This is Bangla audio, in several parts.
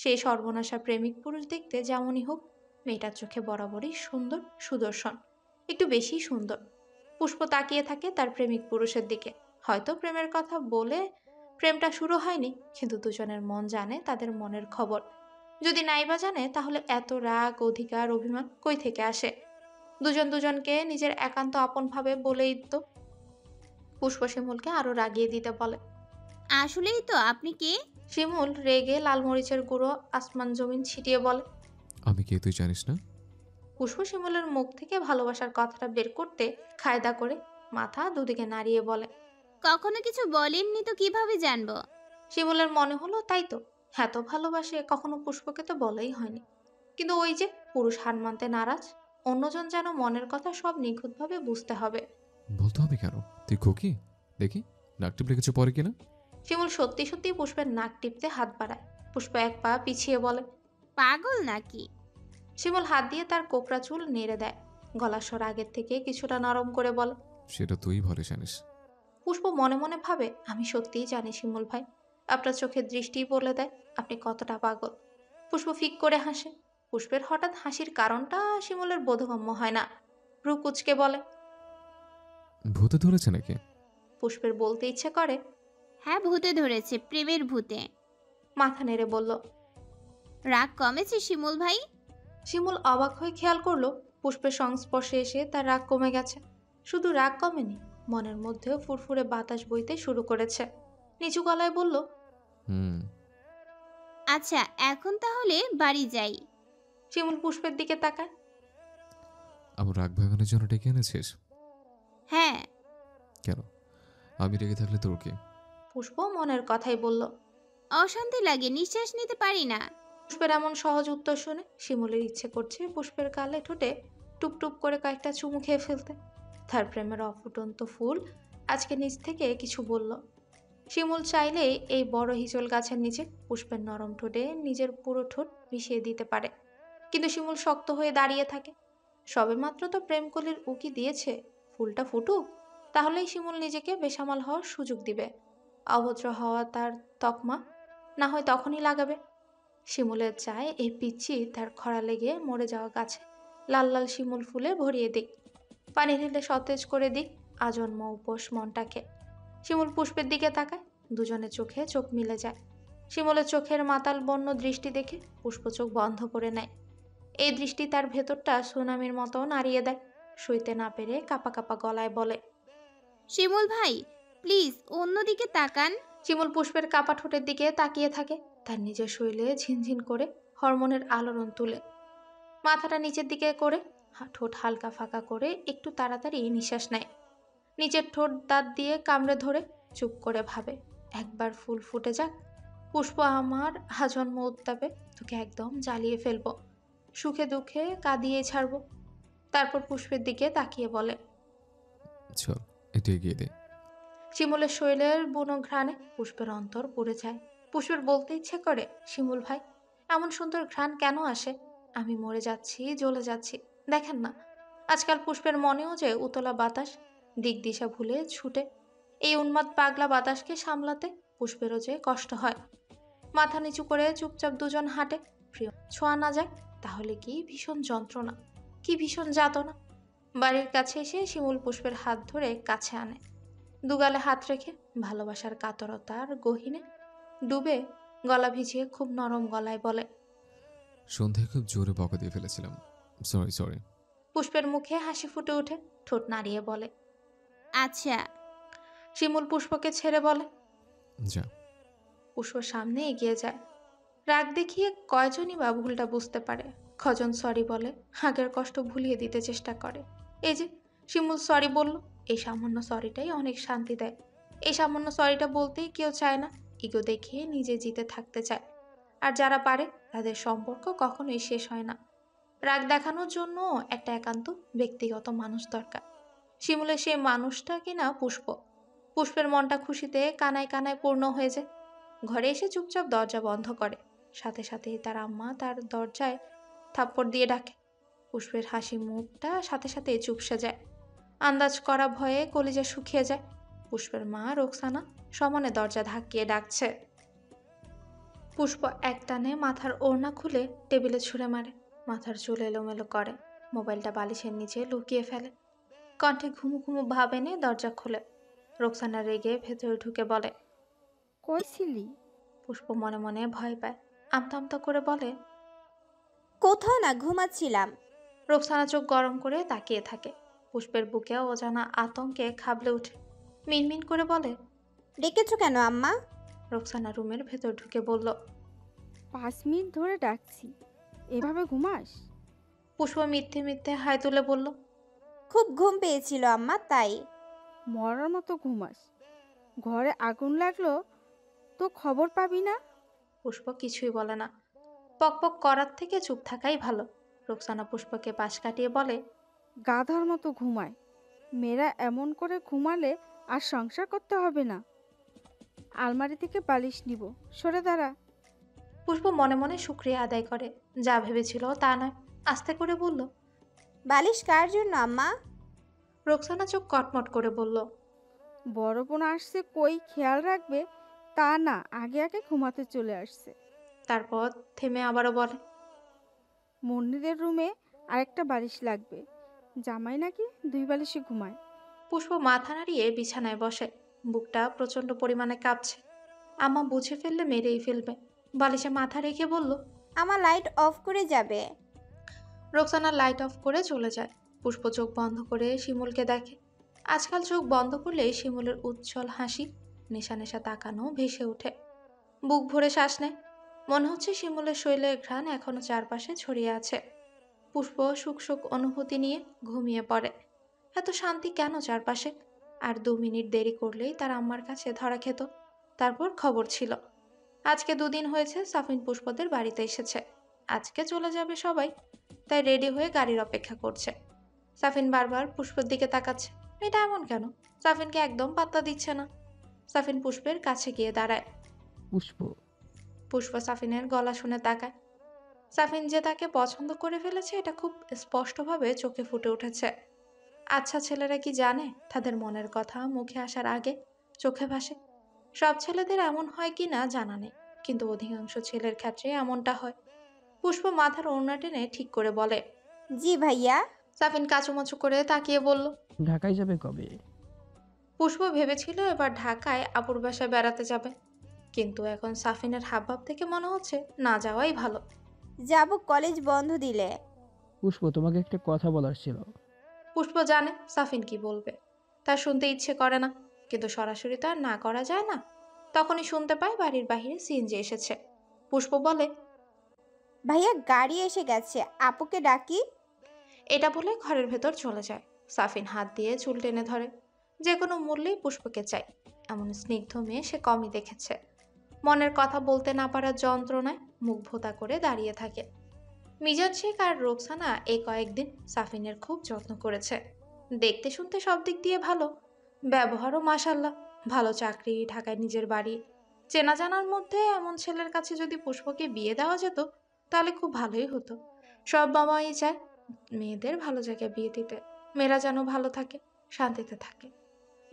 সেই সর্বনাশা প্রেমিক পুরুষ দেখতে যেমনই হোক, মেয়েটার চোখে বরাবরই সুন্দর, সুদর্শন, একটু বেশি সুন্দর। পুষ্প তাকিয়ে থাকে তার প্রেমিক পুরুষের দিকে। হয়তো প্রেমের কথা বলে প্রেমটা শুরু হয়নি, কিন্তু দুজনের মন জানে তাদের মনের খবর। যদি নাইবা জানে, তাহলে এত রাগ, অধিকার, অভিমান কই থেকে আসে? দুজন দুজনকে নিজের একান্ত আপন ভাবে বলেই তো। পুষ্প শিমুলকে আরো রাগিয়ে দিতে বলে। আসলেই তো, আপনি কে? শিমুল রেগে লাল মরিচের গুঁড়ো আসমান জমিন ছিটিয়ে বলে। আমি কে তুই জানিস না? পুষ্প শিমুলের মুখ থেকে ভালোবাসার কথাটা বের করতে কায়দা করে মাথা দুদিকে নাড়িয়ে বলে। কখনো কিছু বলেননি তো কিভাবে জানবো? শিমুলের মনে হলো তাই তো, এত ভালোবাসে কখনো পুষ্পকে তো বলাই হয়নি। কিন্তু ওই যে পুরুষ হার মানতে নারাজ, অন্যজন যেন মনের কথা সব নিখুঁতভাবে বুঝতে হবে। বলতে হবে কেন? তুই খুকি? দেখি নাক টিপ রেখেছে পরে কিনা। শিমুল সত্যি সত্যি পুষ্পের নাক টিপতে হাত বাড়ায়। পুষ্প এক পা পিছিয়ে বলে। পাগল নাকি? শিমুল হাত দিয়ে তার কোকড়া চুল নেড়ে দেয়। গলার স্বর আগের থেকে কিছুটা নরম করে বলে। সেটা তুই ভালো জানিস। পুষ্প মনে মনে ভাবে, আমি সত্যিই জানি শিমুল ভাই, আপনার চোখের দৃষ্টিই বলে দেয় আপনি কতটা পাগল। পুষ্প ফিক করে হাসে। পুষ্পের হঠাৎ হাসির কারণটা শিমুলের বোধগম্য হয় না। ভ্রু কুচকে বলে। ভূতে ধরেছে নাকি? পুষ্পের বলতে ইচ্ছে করে। হ্যাঁ, ভূতে ধরেছে, প্রেমের ভূতে। মাথা নেড়ে বলল। রাগ কমেছে শিমুল ভাই? শিমুল অবাক হয়ে খেয়াল করলো পুষ্পের সংস্পর্শে এসে তার রাগ কমে গেছে। শুধু রাগ কমেনি, মনের মধ্যেও ফুরফুরে বাতাস বইতে শুরু করেছে। নিচু গলায় বলল। হুম। আচ্ছা, এখন তাহলে বাড়ি যাই। শিমুল পুষ্পের দিকে তাকায়। আমার রাগ ভাঙানোর জন্য ডেকে এনেছিস? হ্যাঁ। কেন? আমি রেগে থাকলে তোর কি? পুষ্প মনের কথাই বলল। অশান্তি লাগে, নিঃশ্বাস নিতে পারি না। পুষ্পের এমন সহজ উত্তর শুনে শিমুলের ইচ্ছে করছে পুষ্পের গালে ঠোঁটে টুপ টুপ করে কয়েকটা চুমু খেয়ে ফেলতে। তার প্রেমের অফুটন্ত ফুল আজকে নিচ থেকে কিছু বলল। শিমুল চাইলে এই বড় হিজল গাছের নিচে পুষ্পের নরম ঠোঁটে নিজের পুরো ঠোঁট মিশিয়ে দিতে পারে, কিন্তু শিমুল শক্ত হয়ে দাঁড়িয়ে থাকে। সবেমাত্র তো প্রেমকলির উকি দিয়েছে, ফুলটা ফুটুক, তাহলেই শিমুল নিজেকে বেসামাল হওয়ার সুযোগ দিবে। অভদ্র হওয়া তার তকমা না হয় তখনই লাগাবে। শিমুলের চায় এই পিচ্ছি তার খরা লেগে মরে যাওয়া গাছে লাল লাল শিমুল ফুলে ভরিয়ে দিক, পানি ঢেলে সতেজ করে দিক আজন্ম উপোস মনটাকে। শিমুল পুষ্পের দিকে তাকায়। দুজনের চোখে চোখ মিলে যায়। শিমুলের চোখের মাতাল বন্য দৃষ্টি দেখে পুষ্প চোখ বন্ধ করে নেয়। এই দৃষ্টি তার ভেতরটা সুনামির মতো নাড়িয়ে দেয়। সইতে না পেরে কাপা কাপা গলায় বলে। শিমুল ভাই, প্লিজ অন্যদিকে তাকান। শিমুল পুষ্পের কাপা ঠোঁটের দিকে তাকিয়ে থাকে। তার নিজের শরীরে ঝিনঝিন করে হরমোনের আলোড়ন তুলে। মাথাটা নিচের দিকে করে ঠোঁট হালকা ফাঁকা করে একটু তাড়াতাড়ি নিঃশ্বাস নেয়। নিচের ঠোঁট দাঁত দিয়ে কামড়ে ধরে চুপ করে ভাবে, একবার ফুল ফুটে যাক, পুষ্প আমার আজন্ম উত্তাপে তোকে একদম জ্বালিয়ে ফেলবো, সুখে দুঃখে কাঁদিয়ে ছাড়বো। তারপর পুষ্পের দিকে তাকিয়ে বলে। চল এটা এগিয়ে দে। শিমুলের শৈলের বুনো ঘ্রাণে পুষ্পের অন্তর পড়ে যায়। পুষ্পের বলতে ইচ্ছে করে, শিমুল ভাই, এমন সুন্দর ঘ্রাণ কেন আসে? আমি মরে যাচ্ছি, জ্বলে যাচ্ছি, দেখেন না। আজকাল পুষ্পের মনেও যে উতলা বাতাস দিক দিশা ভুলে ছুটে। এই উন্মাদ পাগলা বাতাসকে সামলাতে পুষ্পেরও যে কষ্ট হয়। মাথা নিচু করে চুপচাপ দুজন হাঁটে। প্রিয় ছোঁয়া না যায় তাহলে কি ভীষণ যন্ত্রণা, কি ভীষণ যাতনা। বাড়ির কাছে এসে শিমুল পুষ্পের হাত ধরে কাছে আনে। দুগালে হাত রেখে ভালোবাসার কাতরতার গহীনে ডুবে গলা ভিজিয়ে খুব নরম গলায় বলে। সন্ধ্যায় খুব জোরে বকা দিয়ে ফেলেছিলাম। Sorry sorry. পুষ্পের মুখে হাসি ফুটে ওঠে, ঠোঁট নাড়িয়ে বলে। আচ্ছা। শিমুল পুষ্পকে ছেড়ে বলে। যা। পুষ্প সামনে এগিয়ে যায়। রাগ দেখিয়ে কয়জনই বা ভুলটা বুঝতে পারে। কজন সরি বলে, আগের কষ্ট ভুলিয়ে দিতে চেষ্টা করে। এই যে শিমুল সরি বলল, এই সামান্য সরিটাই অনেক শান্তি দেয়। এই সামান্য সরিটা বলতেই কেউ চায় না ইগো দেখিয়ে নিজে জিতে থাকতে চায়। আর যারা পারে তাদের সম্পর্ক কখনোই শেষ হয় না। রাগ দেখানোর জন্য একটা একান্ত ব্যক্তিগত মানুষ দরকার। শিমুলের সেই মানুষটা কিনা পুষ্প। পুষ্পের মনটা খুশিতে কানায় কানায় পূর্ণ হয়ে যায়। ঘরে এসে চুপচাপ দরজা বন্ধ করে। সাথে সাথেই তার আম্মা তার দরজায় থাপ্পড় দিয়ে ডাকে। পুষ্পের হাসি মুখটা সাথে সাথে চুপসে যায়। আন্দাজ করা ভয়ে কলিজা শুকিয়ে যায়। পুষ্পের মা রোকসানা সমানে দরজা ধাক্কিয়ে ডাকছে। পুষ্প একটানে মাথার ওড়না খুলে টেবিলে ছুঁড়ে মারে, মাথার চুল এলোমেলো করে, মোবাইলটা বালিশের নিচে লুকিয়ে ফেলে। কণ্ঠে ঘুমু ঘুমু ভাব এনে দরজা খোলে। রোকসানা রেগে ভেতরে ঢুকে বলে। কই ছিলি? পুষ্প মনে মনে ভয় পায়, আমতা আমতা করে বলে। কোথাও না, ঘুমাচ্ছিলাম। রোকসানা চোখ গরম করে তাকিয়ে থাকে। পুষ্পের বুকে অজানা আতঙ্কে খাবলে উঠে, মিনমিন করে বলে। ডেকেছো কেন আম্মা? রোকসানা রুমের ভেতর ঢুকে বলল। 5 মিনিট ধরে ডাকছি, এভাবে ঘুমাস? পুষ্প মিথ্যে মিথ্যে হাই তুলে বলল। খুব ঘুম পেয়েছিল আম্মা, তাই। মরার মতো ঘুমাস। ঘরে আগুন লাগলো তো খবর পাবি না? পুষ্প কিছুই বলে না, পকপক করার থেকে চুপ থাকাই ভালো। রোকসানা পুষ্পকে পাশ কাটিয়ে বলে। গাধার মতো ঘুমায়। মেয়েরা এমন করে ঘুমালে আর সংসার করতে হবে না। আলমারি থেকে বালিশ নিব, সরে দাঁড়া। পুষ্প মনে মনে শুক্রিয়া আদায় করে, যা ভেবেছিল তা নয়, আস্তে করে বলল। বালিশ কার জন্য আম্মা? রোকসানা চোখ কটমট করে বলল। বড় বোন আসছে, কই খেয়াল রাখবে তা না, আগে আগে ঘুমাতে চলে আসছে। তারপর থেমে আবারও বলে। মুন্নিদের রুমে আরেকটা বালিশ লাগবে। জামাই নাকি 2 বালিশে ঘুমায়। পুষ্প মাথা নাড়িয়ে বিছানায় বসে, বুকটা প্রচন্ড পরিমাণে কাঁপছে। আম্মা বুঝে ফেললে মেরেই ফেলবে। বালিশে মাথা রেখে বলল। আমার লাইট অফ করে যাবে। রোকসানা লাইট অফ করে চলে যায়। পুষ্প চোখ বন্ধ করে শিমুলকে দেখে। আজকাল চোখ বন্ধ করলে শিমুলের উজ্জ্বল হাসি, নেশা নেশা তাকানো ভেসে ওঠে। বুক ভরে শ্বাস নেয়, মনে হচ্ছে শিমুলের শৈলের ঘ্রাণ এখনো চারপাশে ছড়িয়ে আছে। পুষ্প সুখ সুখ অনুভূতি নিয়ে ঘুমিয়ে পড়ে। এত শান্তি কেন চারপাশে? আর 2 মিনিট দেরি করলেই তার আম্মার কাছে ধরা খেত। তারপর খবর ছিল, আজকে 2 দিন হয়েছে সাফিন পুষ্পদের বাড়িতে এসেছে। আজকে চলে যাবে সবাই, তাই রেডি হয়ে গাড়ির অপেক্ষা করছে। সাফিন বারবার পুষ্পের দিকে তাকাচ্ছে। এটা এমন কেন? সাফিনকে একদম পাত্তা দিচ্ছে না। সাফিন পুষ্পের কাছে গিয়ে দাঁড়ায়। পুষ্প। পুষ্প সাফিনের গলা শুনে তাকায়। সাফিন যে তাকে পছন্দ করে ফেলেছে এটা খুব স্পষ্টভাবে চোখে ফুটে উঠেছে। আচ্ছা ছেলেরা কি জানে তাদের মনের কথা মুখে আসার আগে চোখে ভাসে? সব ছেলেদের এমন হয় কি না জানা নেই, কিন্তু অধিকাংশ ছেলের ক্ষেত্রে এমনটা হয়। পুষ্প মাথার ওড়না টেনে ঠিক করে বলে। জি ভাইয়া। সাফিন কাচুমাচু করে তাকিয়ে বলল। ঢাকায় যাবে কবে? পুষ্প ভেবেছিল এবার ঢাকায় আপুর বাসায় বেড়াতে যাবে, কিন্তু এখন সাফিনের হাবভাব থেকে মনে হচ্ছে না যাওয়াই ভালো। যাব কলেজ বন্ধ দিলে। পুষ্প, তোমাকে একটা কথা বলার ছিল। পুষ্প জানে সাফিন কি বলবে, তার শুনতে ইচ্ছে করে না, কিন্তু সরাসরি তো আর না করা যায় না। তখনই শুনতে পায় বাড়ির বাহিরে সিএনজি এসেছে। পুষ্প বলে। ভাইয়া গাড়ি এসে গেছে, আপুকে ডাকি? এটা বলে ঘরের ভেতর চলে যায়। সাফিন হাত দিয়ে চুল টেনে ধরে। যে কোনো মূল্যেই পুষ্পকে চাই, এমন স্নিগ্ধ মেয়ে সে কমই দেখেছে। মনের কথা বলতে না পারার যন্ত্রণায় মুখ ভোতা করে দাঁড়িয়ে থাকে। মিজান শেখ আর রোকসানা এই কয়েকদিন সাফিনের খুব যত্ন করেছে। দেখতে শুনতে সব দিক দিয়ে ভালো, ব্যবহারও মাশাল্লাহ, ভালো চাকরি, ঢাকায় নিজের বাড়ি। চেনা জানার মধ্যে এমন ছেলের কাছে যদি পুষ্পকে বিয়ে দেওয়া যেত তাহলে খুব ভালোই হতো। সব বাবাই চায় মেয়েদের ভালো জায়গায় বিয়ে দিতে, মেয়েরা যেন ভালো থাকে, শান্তিতে থাকে।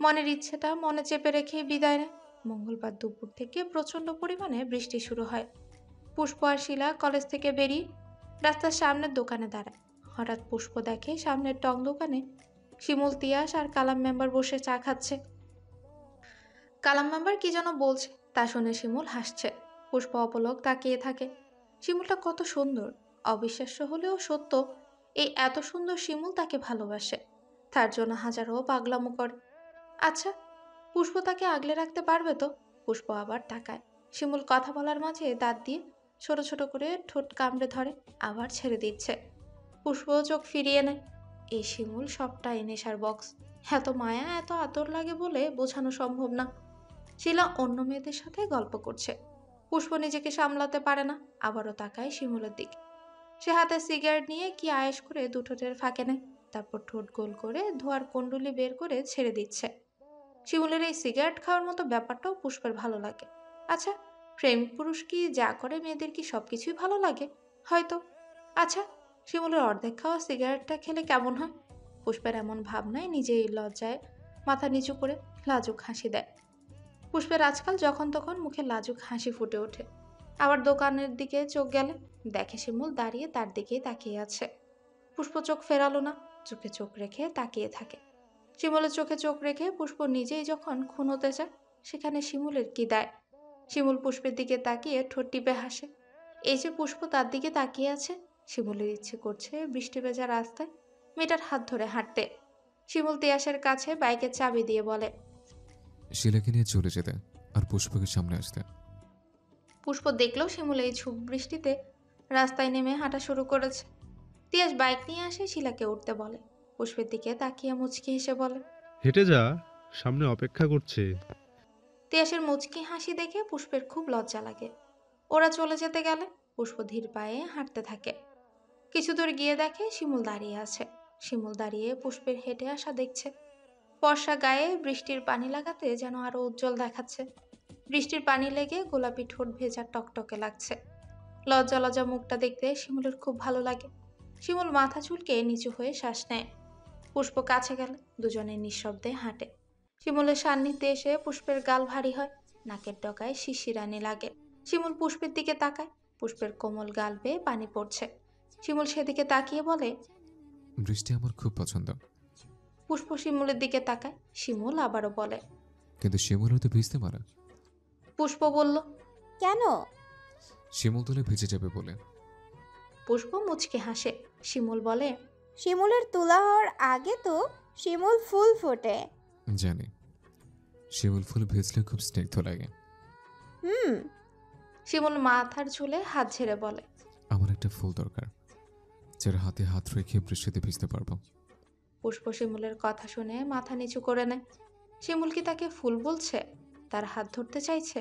মনের ইচ্ছেটা মনে চেপে রেখেই বিদায় নেয়। মঙ্গলবার দুপুর থেকে প্রচণ্ড পরিমাণে বৃষ্টি শুরু হয়। পুষ্প আর শিলা কলেজ থেকে বেরিয়ে রাস্তার সামনের দোকানে দাঁড়ায়। হঠাৎ পুষ্প দেখে সামনের টং দোকানে শিমুল, তিয়াস আর কালাম মেম্বার বসে চা খাচ্ছে। কালাম মেম্বার কি যেন বলছে, তা শুনে শিমুল হাসছে। পুষ্প অপলক তাকিয়ে থাকে। শিমুলটা কত সুন্দর, অবিশ্বাস্য হলেও সত্য। এই এত সুন্দর শিমুল তাকে ভালোবাসে, তার জন্য হাজারো পাগলামো করে। আচ্ছা, পুষ্প তাকে আগলে রাখতে পারবে তো? পুষ্প আবার তাকায়। শিমুল কথা বলার মাঝে দাঁত দিয়ে ছোট ছোট করে ঠোঁট কামড়ে ধরে, আবার ছেড়ে দিচ্ছে। পুষ্প চোখ ফিরিয়ে নেয়। এই শিমুল সবটাই নেশার বক্স। এত মায়া, এত আদর লাগে বলে বোঝানো সম্ভব না। শিলা অন্য মেয়েদের সাথে গল্প করছে। পুষ্প নিজেকে সামলাতে পারে না, আবারও তাকায় শিমুলের দিকে। সে হাতে সিগারেট নিয়ে কি আয়েশ করে দুঠোঁটের ফাঁকে নেয়, তারপর ঠোঁট গোল করে ধোয়ার কুণ্ডলি বের করে ছেড়ে দিচ্ছে। শিমুলের এই সিগারেট খাওয়ার মতো ব্যাপারটাও পুষ্পের ভালো লাগে। আচ্ছা, প্রেমিক পুরুষ কি যা করে মেয়েদের কি সবকিছুই ভালো লাগে? হয়তো। আচ্ছা, শিমুলের অর্ধেক খাওয়া সিগারেটটা খেলে কেমন হয়? পুষ্পের এমন ভাবনায় নিজেই লজ্জায় মাথা নিচু করে লাজুক হাসি দেয়। পুষ্পের আজকাল যখন তখন মুখে লাজুক হাসি ফুটে ওঠে। আবার দোকানের দিকে চোখ গেলে দেখে শিমুল দাঁড়িয়ে তার দিকেই তাকিয়ে আছে। পুষ্প চোখ ফেরালো না, চোখে চোখ রেখে তাকিয়ে থাকে। শিমুলের চোখে চোখ রেখে পুষ্প নিজেই যখন খুন হতে চায়, সেখানে শিমুলের কি দায়? শিমুল পুষ্পের দিকে তাকিয়ে ঠোঁট টিপে হাসে। এই যে পুষ্প তার দিকে তাকিয়ে আছে, শিমুলের ইচ্ছে করছে বৃষ্টি ভেজা রাস্তায় মেয়েটার হাত ধরে হাঁটতে। শিমুল তিয়াসের কাছে বাইকের চাবি দিয়ে বলে, শিলাকে নিয়ে চলে যেতে আর পুষ্পকে সামনে আসতে। পুষ্প দেখলো শিমুল এই ঝুপ বৃষ্টিতে রাস্তায় নেমে হাঁটা শুরু করেছে। তিয়াস বাইক নিয়ে আসে শিলাকে উঠতে বলে। পুষ্পের দিকে তাকিয়ে মুচকি হেসে বলে, হেঁটে যা, সামনে অপেক্ষা করছে। তিয়াসের মুচকি হাসি দেখে পুষ্পের খুব লজ্জা লাগে। ওরা চলে যেতে গেলে পুষ্প ধীর পায়ে হাঁটতে থাকে। কিছু দূর গিয়ে দেখে শিমুল দাঁড়িয়ে আছে। শিমুল দাঁড়িয়ে পুষ্পের হেঁটে আসা দেখছে। বর্ষা গায়ে বৃষ্টির পানি লাগাতে যেন আরো উজ্জ্বল দেখাচ্ছে। বৃষ্টির পানি লেগে গোলাপি ঠোঁট ভেজা টকটকে লাগছে। লজ্জা লজ্জা মুখটা দেখতে শিমুলের খুব ভালো লাগে। শিমুল মাথা চুলকে নিচু হয়ে শ্বাস নেয়। পুষ্প কাছে গেলে দুজনে নিঃশব্দে হাঁটে। শিমুলের সান্নিধ্যে এসে পুষ্পের গাল ভারী হয়, নাকের ডগায় শিশিরানি লাগে। শিমুল পুষ্পের দিকে তাকায়, পুষ্পের কোমল গাল বেয়ে পানি পড়ছে। শিমুল সেদিকে তাকিয়ে বলে, বৃষ্টি আমার খুব পছন্দ। পুষ্প শিমুলের দিকে তাকায়। শিমুল আবারও বলে, কিন্তু শিমুল হয়তো ভিজতে পারে। পুষ্প বলল, কেন? শিমুল তুলে ভিজে যাবে বলে। পুষ্প মুচকে হাসে। শিমুল বলে, শিমুলের তুলা হওয়ার আগে তো শিমুল ফুল ফোটে। জানি, শিমুল ফুল ভিজলে খুব স্নিগ্ধ লাগে। হুম। শিমুল মাথার ঝুলে হাত ঝেড়ে বলে, আমার একটা ফুল দরকার, যার হাতে হাত রেখে বৃষ্টিতে ভিজতে পারবো। পুষ্প শিমুলের কথা শুনে মাথা নিচু করে নেয়। শিমুল কি তাকে ফুল বলছে? তার হাত ধরতে চাইছে?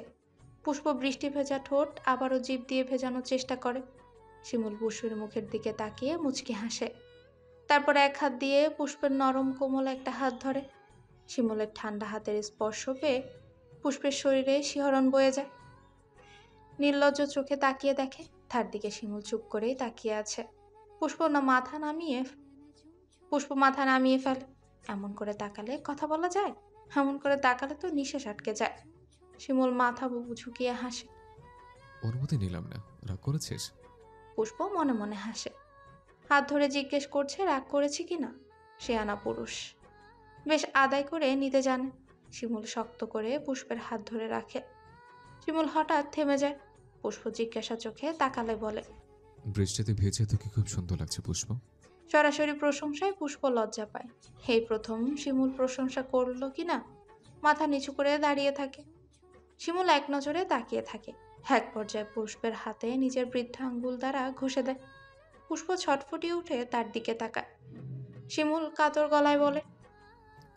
পুষ্প বৃষ্টি ভেজা ঠোঁট আবারও জিভ দিয়ে ভেজানোর চেষ্টা করে। শিমুল পুষ্পের মুখের দিকে তাকিয়ে মুচকি হাসে। তারপর এক হাত দিয়ে পুষ্পের নরম কোমল একটা হাত ধরে। শিমুলের ঠান্ডা হাতের স্পর্শ পেয়ে পুষ্পের শরীরে শিহরণ বয়ে যায়। নির্লজ্জ চোখে তাকিয়ে দেখে তার দিকে শিমুল চুপ করেই তাকিয়ে আছে। পুষ্প মাথা নামিয়ে ফেলে। এমন করে তাকালে কথা বলা যায়? এমন করে তাকালে তো নিঃশ্বাস আটকে যায়। শিমুল মাথা ঝুঁকিয়ে হাসে। অনুমতি নিলাম না, রাগ করেছিস? পুষ্প মনে মনে হাসে। হাত ধরে জিজ্ঞেস করছে রাগ করেছি কিনা। সে আনা পুরুষ, বেশ আদায় করে নিতে জানে। শিমুল শক্ত করে পুষ্পের হাত ধরে রাখে। শিমুল হঠাৎ থেমে যায়। পুষ্প জিজ্ঞাসা চোখে তাকালে বলে, বৃষ্টিতে ভিজে তোকে খুব সুন্দর লাগছে পুষ্প। সরাসরি প্রশংসায় পুষ্প লজ্জা পায়। এই প্রথম শিমুল প্রশংসা করলো কিনা। মাথা নিচু করে দাঁড়িয়ে থাকে। শিমুল এক নজরে তাকিয়ে থাকে। এক পর্যায়ে পুষ্পের হাতে নিজের বৃদ্ধা আঙ্গুল দ্বারা ঘষে দেয়। পুষ্প ছটফটিয়ে উঠে তার দিকে তাকায়। শিমুল কাতর গলায় বলে,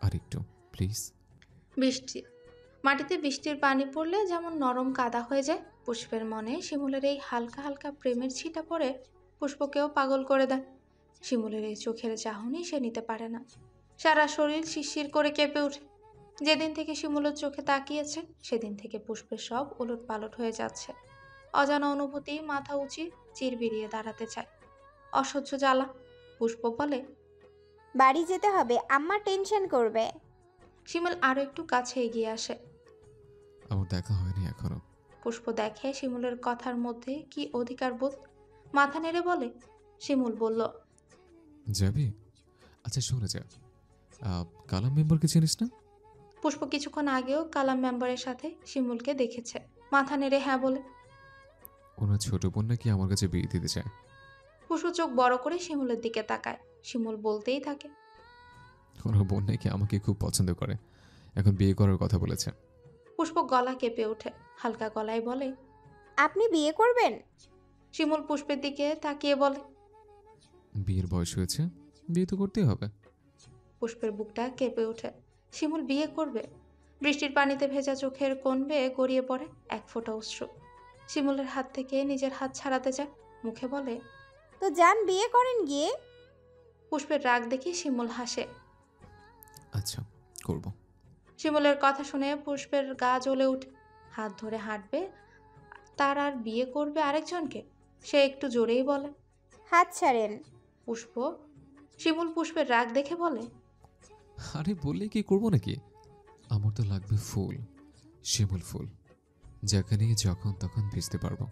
আর একটু প্লিজ। মাটিতে বৃষ্টির পানি পড়লে যেমন নরম কাদা হয়ে যায়, পুষ্পের মনে শিমুলের এই হালকা হালকা প্রেমের ছিটা পড়ে পুষ্পকেও পাগল করে দেয়। শিমুলের এই চোখের চাহনি সে নিতে পারে না। সারা শরীর শিরশির করে কেঁপে ওঠে। যেদিন থেকে শিমুলের চোখে তাকিয়েছে সেদিন থেকে পুষ্পের সব ওলট পালট হয়ে যাচ্ছে। অজানা অনুভূতি মাথা উঁচিয়ে চিরবিরিয়ে দাঁড়াতে চায়। অসহ্য জ্বালা। পুষ্প বলে, বাড়ি যেতে হবে, আম্মা টেনশন করবে। শিমুল আরো একটু কাছে এগিয়ে আসে। আমার দেখা হয়নি এখনো। পুষ্প দেখে শিমুলের কথার মধ্যে কি অধিকার বোধ। মাথা নেড়ে বলে। শিমুল বলল, যাবি? আচ্ছা শুনে যা, কালাম মেম্বারকে চিনিস না? পুষ্প কিছুক্ষণ আগেও কালাম মেম্বারের সাথে শিমুলকে দেখেছে। মাথা নেড়ে হ্যাঁ বলে। ওনার ছোট বোন নাকি আমার কাছে বিয়ে দিতে চায়। পুষ্প চোখ বড় করে শিমুলের দিকে তাকায়। শিমুল বলতেই থাকে, ওনার বোন নাকি আমাকে খুব পছন্দ করে, এখন বিয়ে করার কথা বলেছে। পুষ্প গলা কেঁপে ওঠে। হালকা গলায় বলে, আপনি বিয়ে করবেন? শিমুল পুষ্পের দিকে তাকিয়ে বলে, বিয়ের বয়স হয়েছে, বিয়ে তো করতেই হবে। পুষ্পের বুকটা কেঁপে ওঠে। শিমুল বিয়ে করবে? বৃষ্টির পানিতে ভেজা চোখের কোণ বেয়ে গড়িয়ে পড়ে এক ফোঁটা অশ্রু। শিমুলের হাত থেকে নিজের হাত ছাড়াতে যায়। মুখে বলে, তো যান বিয়ে করেন গিয়ে। পুষ্পের রাগ দেখে শিমুল হাসে। আচ্ছা করব। শিমুলের কথা শুনে পুষ্পের গা জ্বলে উঠে। হাত ধরে হাঁটবে তার আর বিয়ে করবে আরেকজনকে? সে একটু জোরেই বলে, হাত ছাড়েন। শিমুল পুষ্পের রাগ দেখে বলে, আরে বললে কি করব নাকি? আমার তো লাগবে ফুল, শিমুল ফুল। যাকে নিয়ে যখন তখন ভিজতে পারবো।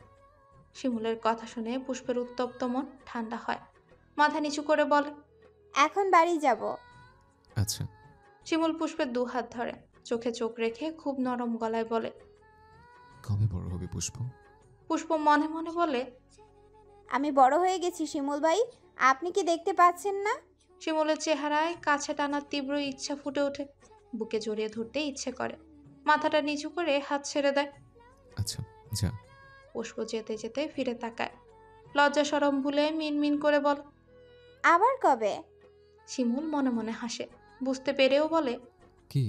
শিমুলের কথা শুনে পুষ্পের উত্তপ্ত মন ঠান্ডা হয়। মাথা নিচু করে বলে, এখন বাড়ি যাব। আচ্ছা। শিমুল পুষ্পের 2 হাত ধরে চোখে চোখ রেখে খুব নরম গলায় বলে। কবে বড় হবে পুষ্প? পুষ্প মনে মনে বলে, আমি বড় হয়ে গেছি শিমুল ভাই, আপনি কি দেখতে পাচ্ছেন না? শিমুলের চেহারায় কাছে টানার তীব্র ইচ্ছা ফুটে ওঠে। বুকে জড়িয়ে ধরতে ইচ্ছে করে। মাথাটা নিচু করে হাত ছেড়ে দেয়। আচ্ছা, যা। পুষ্প যেতে যেতে ফিরে তাকায়। লজ্জা শরম ভুলে মিনমিন করে বলে। আবার কবে? শিমুল মনে মনে হাসে, বুঝতে পেরেও বলে। কি?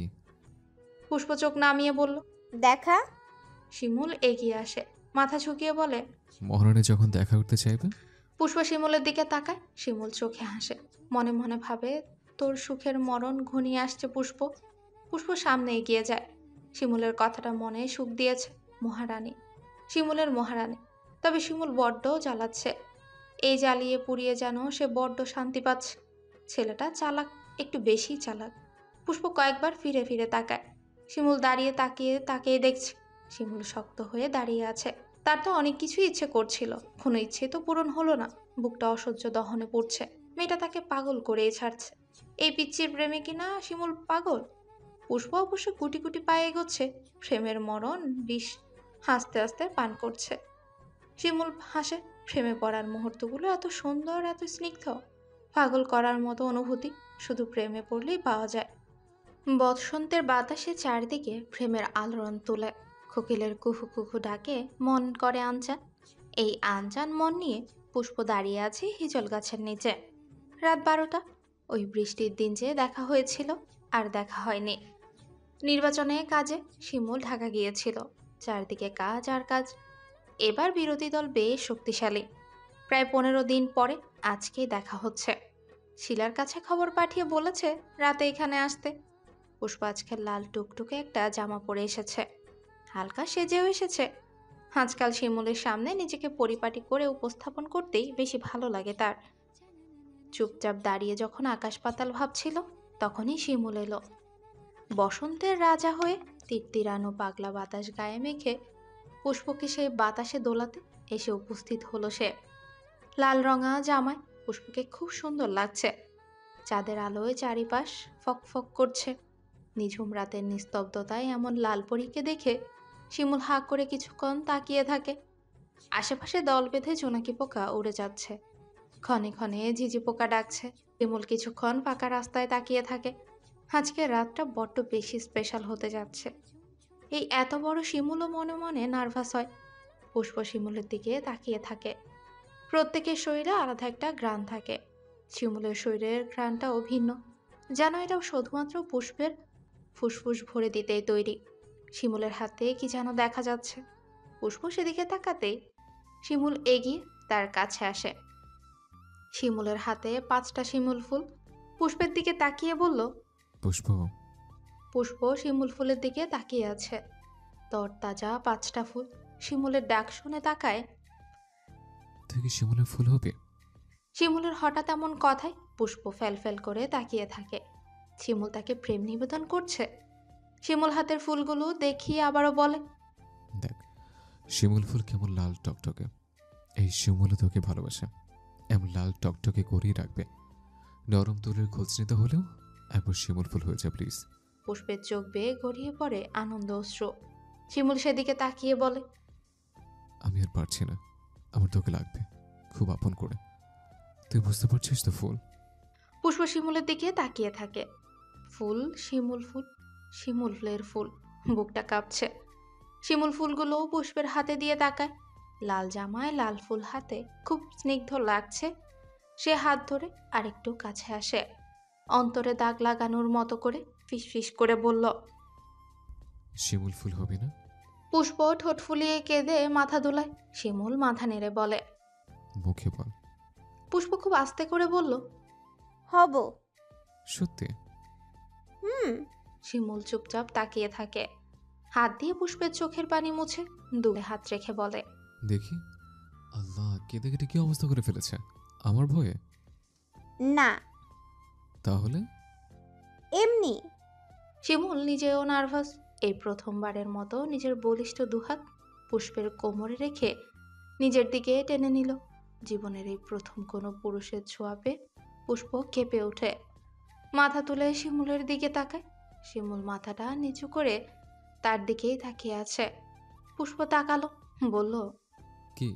পুষ্প চোখ নামিয়ে বলল। দেখা। শিমুল এগিয়ে আসে, মাথা ঝুঁকিয়ে বলে। মহারানী যখন দেখা করতে চাইবে। পুষ্প শিমুলের দিকে তাকায়। শিমুল চোখে হাসে, মনে মনে ভাবে তোর সুখের মরণ ঘনিয়ে আসছে পুষ্প। পুষ্প সামনে এগিয়ে যায়। শিমুলের কথাটা মনে সুখ দিয়েছে। মহারানী, শিমুলের মহারানী। তবে শিমুল বড্ড জ্বালাচ্ছে। এই জ্বালিয়ে পুড়িয়ে যেন সে বড্ড শান্তি পাচ্ছে। ছেলেটা চালাক, একটু বেশি চালাক। পুষ্প কয়েকবার ফিরে ফিরে তাকায়। শিমুল দাঁড়িয়ে তাকিয়ে তাকিয়ে দেখছে। শিমুল শক্ত হয়ে দাঁড়িয়ে আছে। তার তো অনেক কিছুই ইচ্ছে করছিল, কোনো ইচ্ছে তো পূরণ হলো না। বুকটা অসহ্য দহনে পড়ছে। মেয়েটা তাকে পাগল করেই ছাড়ছে। এই পিচ্চির প্রেমে কিনা শিমুল পাগল। পুষ্প অবশ্য গুটি গুটি পায়ে এগোচ্ছে। প্রেমের মরণ বিষ হাসতে হাসতে পান করছে। শিমুল হাসে। প্রেমে পড়ার মুহূর্তগুলো এত সুন্দর, এত স্নিগ্ধ। পাগল করার মতো অনুভূতি শুধু প্রেমে পড়লেই পাওয়া যায়। বসন্তের বাতাসে চারদিকে প্রেমের আলোড়ন তোলে। কোকিলের কুহু কুহু ডাকে মন করে আনচান। এই আনচান মন নিয়ে পুষ্প দাঁড়িয়ে আছে হিজল গাছের নিচে। রাত 12টা। ওই বৃষ্টির দিন যে দেখা হয়েছিল আর দেখা হয়নি। নির্বাচনে কাজে শিমুল ঢাকা গিয়েছিল। চারদিকে কাজ আর কাজ। এবার বিরোধী দল বেশ শক্তিশালী। প্রায় 15 দিন পরে আজকেই দেখা হচ্ছে। শিলার কাছে খবর পাঠিয়ে বলেছে রাতে এখানে আসতে। পুষ্প আজকে লাল টুকটুকে একটা জামা পরে এসেছে। হালকা সেজেও এসেছে। আজকাল শিমুলের সামনে নিজেকে পরিপাটি করে উপস্থাপন করতেই বেশি ভালো লাগে তার। চুপচাপ দাঁড়িয়ে যখন আকাশ পাতাল ভাবছিল, তখনই শিমুল এলো। বসন্তের রাজা হয়ে তীরতীরানো পাগলা বাতাস গায়ে মেখে পুষ্পকে সেই বাতাসে দোলাতে এসে উপস্থিত হলো সে। লাল রঙা জামায় পুষ্পকে খুব সুন্দর লাগছে। চাঁদের আলোয় চারিপাশ ফক ফক করছে। নিঝুম রাতের নিস্তব্ধতায় এমন লাল পরীকে দেখে শিমুল হাঁ করে কিছুক্ষণ তাকিয়ে থাকে। আশেপাশে দল বেঁধে জোনাকি পোকা উড়ে যাচ্ছে। ক্ষণে ক্ষণে ঝিঝি পোকা ডাকছে। শিমুল কিছুক্ষণ ফাঁকা রাস্তায় তাকিয়ে থাকে। আজকের রাতটা বড্ড বেশি স্পেশাল হতে যাচ্ছে। এই এত বড় শিমুলও মনে মনে নার্ভাস হয়। পুষ্প শিমুলের দিকে তাকিয়ে থাকে। প্রত্যেকের শরীরে আলাদা একটা ঘ্রাণ থাকে। শিমুলের শরীরের ঘ্রাণটাও ভিন্ন, যেন এটাও শুধুমাত্র পুষ্পের ফুসফুস ভরে দিতেই তৈরি। শিমুলের হাতে কি যেন দেখা যাচ্ছে। পুষ্প সেদিকে তাকাতেই শিমুল এগিয়ে তার কাছে আসে। শিমুলের হাতে 5টা শিমুল ফুল। পুষ্পের দিকে তাকিয়ে বলল। পুষ্প। পুষ্প শিমুল ফুলের দিকে তাকিয়ে আছে। তরতাজা 5টা ফুল। শিমুলের ডাক শুনে তাকায়। তুই কি শিমুলের ফুল হবে? শিমুলের হঠাৎ এমন কথায় পুষ্প ফেল করে তাকিয়ে থাকে। শিমুল তাকে প্রেম নিবেদন করছে। শিমুল হাতের ফুলগুলো দেখিয়ে আবারও বলে। দেখ, শিমুল ফুল কেমন লাল টকটকে। এই শিমুলও তোকে ভালোবাসে। এমন লাল টকটকে করেই রাখবে। নরম তুলের খোঁজ নিতে হলেও একবার শিমুল ফুল হয়ে যা প্লিজ। পুষ্পের চোখ বেয়ে গড়িয়ে পড়ে আনন্দ অশ্রু। শিমুল সেদিকে তাকিয়ে বলে। আমি আর পারছি না, আমার তোকে লাগবে খুব আপন করে। তুই বুঝতে পারছিস তো ফুল? পুষ্প শিমুলের দিকে তাকিয়ে থাকে। ফুল, শিমুল ফুল, শিমুল ফুলের ফুল। বুকটা কাঁপছে। শিমুল ফুলগুলোও পুষ্পের হাতে দিয়ে তাকায়। লাল জামায় লাল ফুল হাতে খুব স্নিগ্ধ লাগছে। সে হাত ধরে আরেকটু কাছে আসে। অন্তরে দাগ লাগানোর মতো করে ফিসফিস করে বলল। শিমুল ফুল হবে না? পুষ্প ঠোঁট ফুলিয়ে কেঁদে মাথা দোলায়। শিমুল মাথা নেড়ে বলে। মুখে বল। পুষ্প খুব আস্তে করে বলল। হব। সত্যি? হুম। শিমুল চুপচাপ তাকিয়ে থাকে। হাত দিয়ে পুষ্পের চোখের পানি মুছে দূরে হাত রেখে বলে। দেখি। আল্লাহ, কেঁদে কেটে কি অবস্থা করে ফেলেছে আমার ভয়ে। না, তাহলে? এমনি। শিমুল নিজেও নার্ভাস। এই প্রথমবারের মতো নিজের বলিষ্ঠ দুহাত পুষ্পের কোমরে রেখে নিজের দিকে টেনে নিল। জীবনের এই প্রথম কোনো পুরুষের ছোঁয়া পেয়ে পুষ্প কেঁপে ওঠে। মাথা তুলে শিমুলের দিকে তাকায়। শিমুল মাথাটা নিচু করে তার দিকেই তাকিয়ে আছে। পুষ্প তাকালো, বলল, কি?